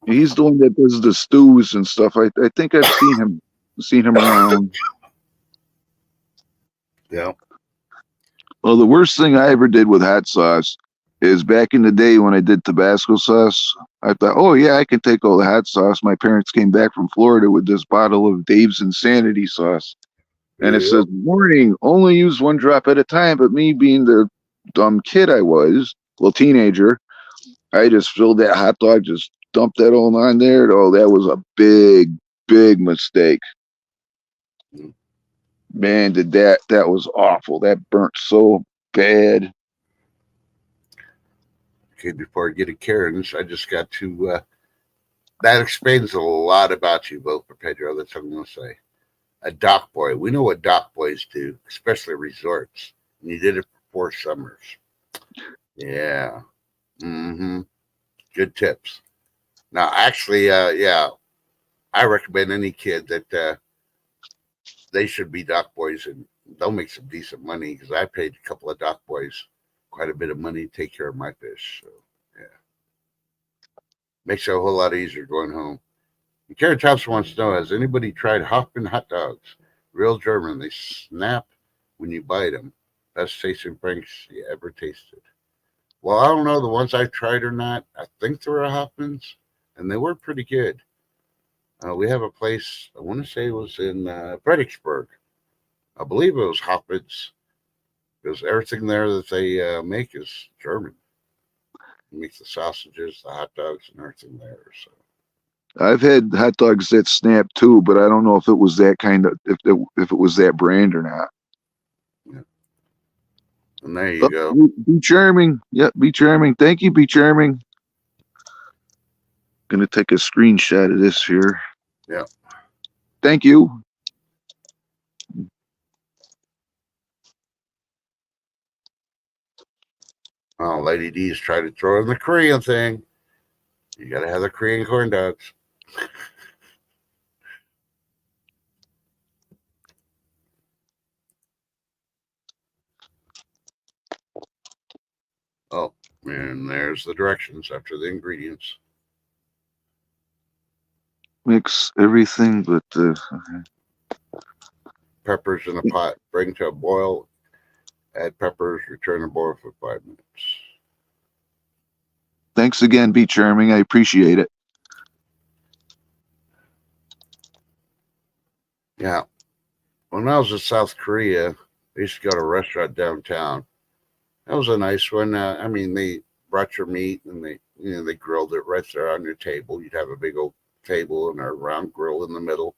He's the one that does the stews and stuff. I think I've seen him around. yeah. Well, the worst thing I ever did with hot sauce is back in the day when I did Tabasco sauce. I thought, oh yeah, I can take all the hot sauce. My parents came back from Florida with this bottle of Dave's Insanity sauce, and it Yeah. says, "Warning: only use one drop at a time." But me being the dumb kid I was, well, teenager, I just filled that hot dog, just dumped that all on there. Oh, that was a big mistake. Mm. Man, that was awful. That burnt so bad. Okay, before I get to Karen's, I just got to. That explains a lot about you, both, Pedro. That's what I'm going to say. A dock boy. We know what dock boys do, especially resorts. And you did it for 4 summers. Yeah. Mm-hmm. Good tips. Now, actually, yeah, I recommend any kid that they should be dock boys, and they'll make some decent money because I paid a couple of dock boys quite a bit of money to take care of my fish. So, yeah, makes it a whole lot easier going home. And Karen Thompson wants to know: has anybody tried Hoffman hot dogs? Real German. They snap when you bite them. Best tasting Franks you ever tasted. Well, I don't know the ones I tried or not. I think they were Hoffman's, and they were pretty good. We have a place, I want to say it was in Fredericksburg. I believe it was Hoffman's. because everything there that they make is German. They make the sausages, the hot dogs, and everything there. So I've had hot dogs that snap too, but I don't know if it was that kind of if it was that brand or not. yeah. And there you Oh, go. Be Charming. Yep, Be Charming. Thank you, Be Charming. Gonna take a screenshot of this here. Yeah. Thank you. Oh, Lady D's tried to throw in the Korean thing. You got to have the Korean corn dogs. Oh, and there's the directions after the ingredients. Mix everything but the. Peppers in a pot. Bring to a boil. Add peppers. Return to boil for 5 minutes. Thanks again, Be Charming. I appreciate it. Yeah. When I was in South Korea, I used to go to a restaurant downtown. That was a nice one. I mean, they brought your meat and they grilled it right there on your table. You'd have a big old table and a round grill in the middle.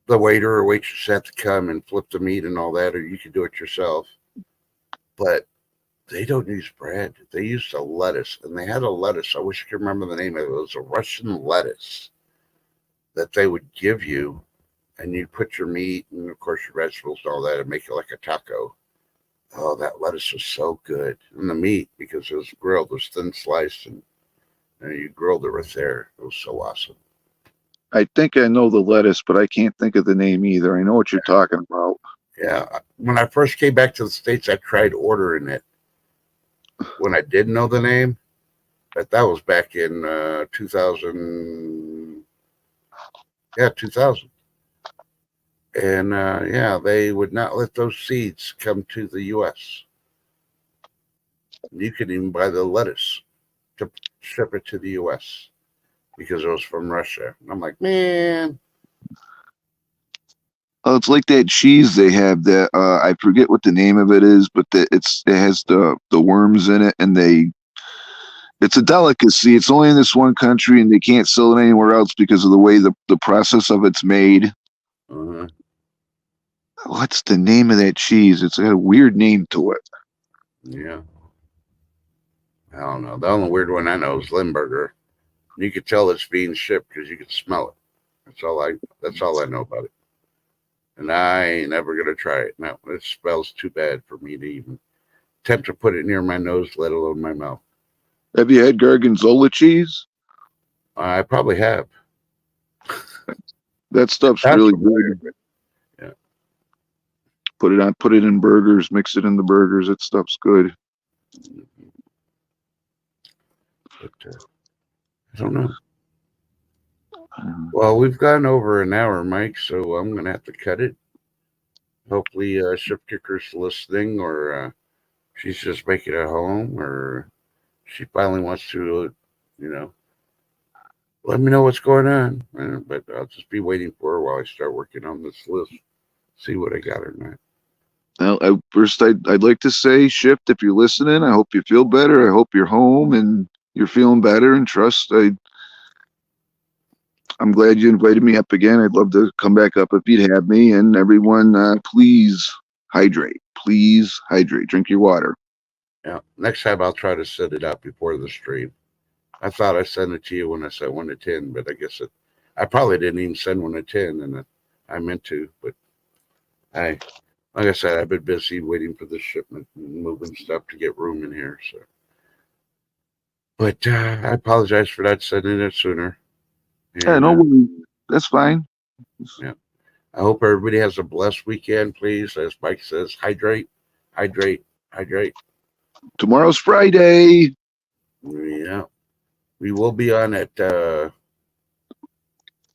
The waiter or waitress had to come and flip the meat and all that, or you could do it yourself. But they don't use bread. They use the lettuce, and they had a lettuce. I wish I could remember the name of it. It was a Russian lettuce that they would give you, and you put your meat and of course your vegetables and all that, and make it like a taco. Oh, that lettuce was so good, and the meat, because it was grilled, was thin sliced, and you grilled it right there. It was so awesome. I think I know the lettuce, but I can't think of the name either. I know what you're talking about. Yeah, when I first came back to the States, I tried ordering it when I didn't know the name, but that was back in 2000. Yeah, 2000. And yeah, they would not let those seeds come to the U.S. You could even buy the lettuce to ship it to the U.S. because it was from Russia. And I'm like, man. Oh, it's like that cheese they have that I forget what the name of it is, but it has the worms in it, and it's a delicacy. It's only in this one country, and they can't sell it anywhere else because of the way the process of it's made. Uh-huh. What's the name of that cheese? It's got a weird name to it. Yeah. I don't know. The only weird one I know is Limburger. You could tell it's being shipped because you could smell it. That's all I know about it. And I ain't never gonna try it. No, it smells too bad for me to even attempt to put it near my nose, let alone my mouth. Have you had Gorgonzola cheese? I probably have. That stuff's That's really familiar, good. but yeah. Put it in burgers, mix it in the burgers. That stuff's good. But I don't know. Well, we've gone over an hour, Mike, so I'm gonna have to cut it. Hopefully, Ship Kicker's listening, or she's just making it home, or she finally wants to, you know, let me know what's going on. But I'll just be waiting for her while I start working on this list, see what I got or not. Well, I'd like to say, Shift, if you're listening, I hope you feel better. I hope you're home and you're feeling better. And trust, I'm glad you invited me up again. I'd love to come back up if you'd have me. And everyone, please hydrate. Please hydrate. Drink your water. Yeah, next time I'll try to set it up before the stream. I thought I sent it to you when I said 1 to 10, but I guess I probably didn't even send 1 to 10, and I meant to, but like I said, I've been busy waiting for the shipment and moving stuff to get room in here. So, but I apologize for not sending it sooner. Yeah, And no worries. That's fine. yeah, I hope everybody has a blessed weekend. Please, as Mike says, hydrate, hydrate, hydrate. Tomorrow's Friday. Yeah, we will be on at.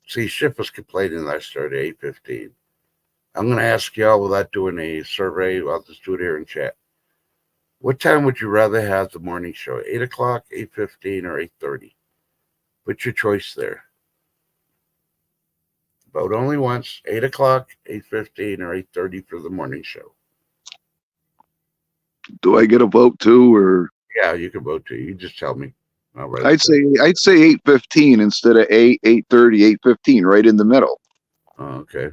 See, Schiff was complaining that I started at 8:15. I'm going to ask y'all without doing a survey. I'll just do it here in chat. What time would you rather have the morning show? 8 o'clock, 8:15, or 8:30? Put your choice there. Vote only once. 8 o'clock, 8:15, or 8:30 for the morning show. Do I get a vote too, or Yeah, you can vote too. You just tell me. I'll write it I'd say down. 8:15 instead of 8:30, 8:15, right in the middle. Oh, okay.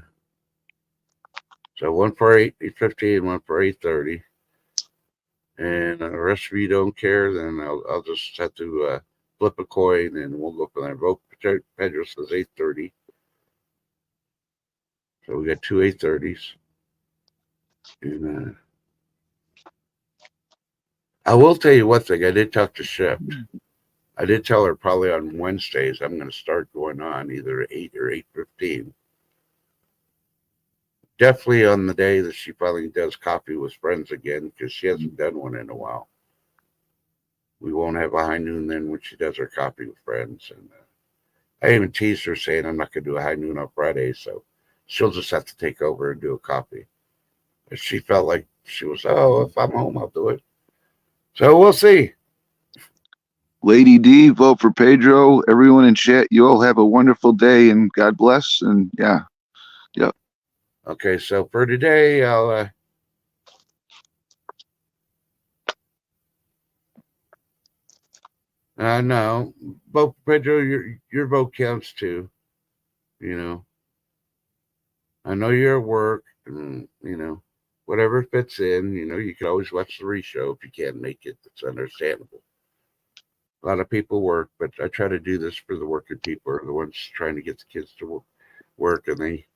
So one for 8:15, one for 8:30. And the rest of you don't care, then I'll just have to flip a coin and we'll go from there. Vote Pedro says 8:30. So we got two 8:30s. And I will tell you one thing. I did talk to Shift. I did tell her probably on Wednesdays I'm going to start going on either 8 or 8:15. Definitely on the day that she finally does coffee with friends again, because she hasn't done one in a while. We won't have a high noon then when she does her coffee with friends. And I even teased her saying I'm not going to do a high noon on Friday, so she'll just have to take over and do a coffee. And she felt like she was, oh, if I'm home, I'll do it. So we'll see. Lady D, vote for Pedro. Everyone in chat, you all have a wonderful day and God bless. And yeah. Okay, so for today, I'll no, vote for Pedro. Your vote counts too. You know, I know you're at work, and whatever fits in. You can always watch the re-show if you can't make it. It's understandable. A lot of people work, but I try to do this for the working people, or the ones trying to get the kids to work, and they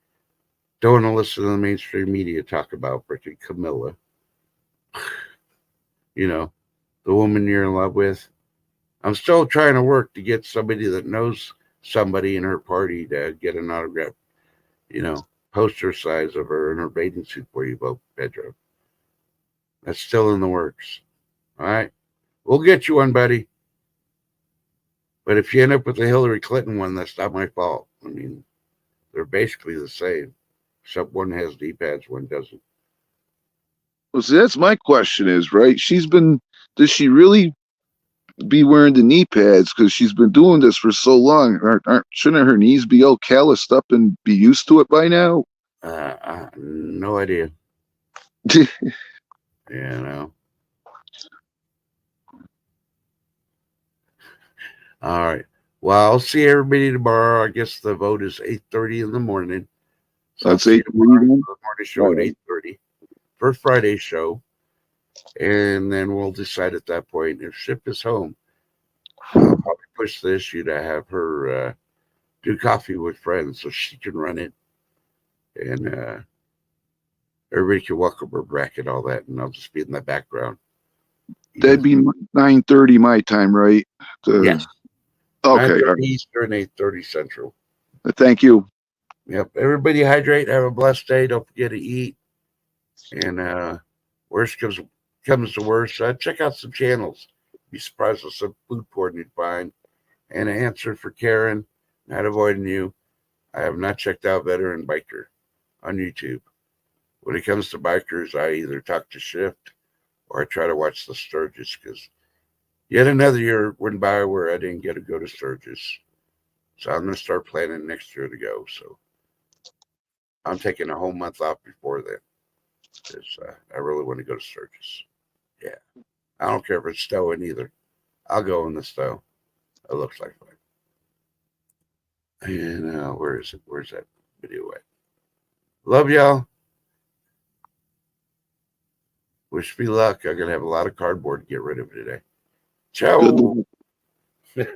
don't want to listen to the mainstream media talk about freaking Camilla. The woman you're in love with. I'm still trying to work to get somebody that knows somebody in her party to get an autograph, you know, poster size of her in her bathing suit for you, vote Pedro. That's still in the works. All right. We'll get you one, buddy. But if you end up with the Hillary Clinton one, that's not my fault. I mean, they're basically the same, except one has D-pads, one doesn't. Well, see, that's my question is, right? Does she really be wearing the knee pads? Because she's been doing this for so long. Shouldn't her knees be all calloused up and be used to it by now? No idea. You know. All right. Well, I'll see everybody tomorrow. I guess the vote is 8:30 in the morning. So I'll That's see you tomorrow 8:30 then? for the morning show at 8:30 for Friday's show. And then we'll decide at that point if Ship is home. I'll probably push the issue to have her do coffee with friends so she can run it. And everybody can welcome her back and all that. And I'll just be in the background. That'd be 9:30 my time, right? Yes. Okay. 9:30 Eastern, 8:30 Central. Thank you. Yep. Everybody hydrate. Have a blessed day. Don't forget to eat. And worst comes to worst, check out some channels. Be surprised with some food porn you'd find. And an answer for Karen, not avoiding you. I have not checked out Veteran Biker on YouTube. When it comes to bikers, I either talk to Shift or I try to watch the Sturgis, because yet another year went by where I didn't get to go to Sturgis. So I'm going to start planning next year to go. So I'm taking a whole month off before then, because I really want to go to Sturgis. Yeah. I don't care if it's snowing either. I'll go in the snow. It looks like fun. And where is it? Where's that video at? Love y'all. Wish me luck. I'm going to have a lot of cardboard to get rid of today. Ciao. Good.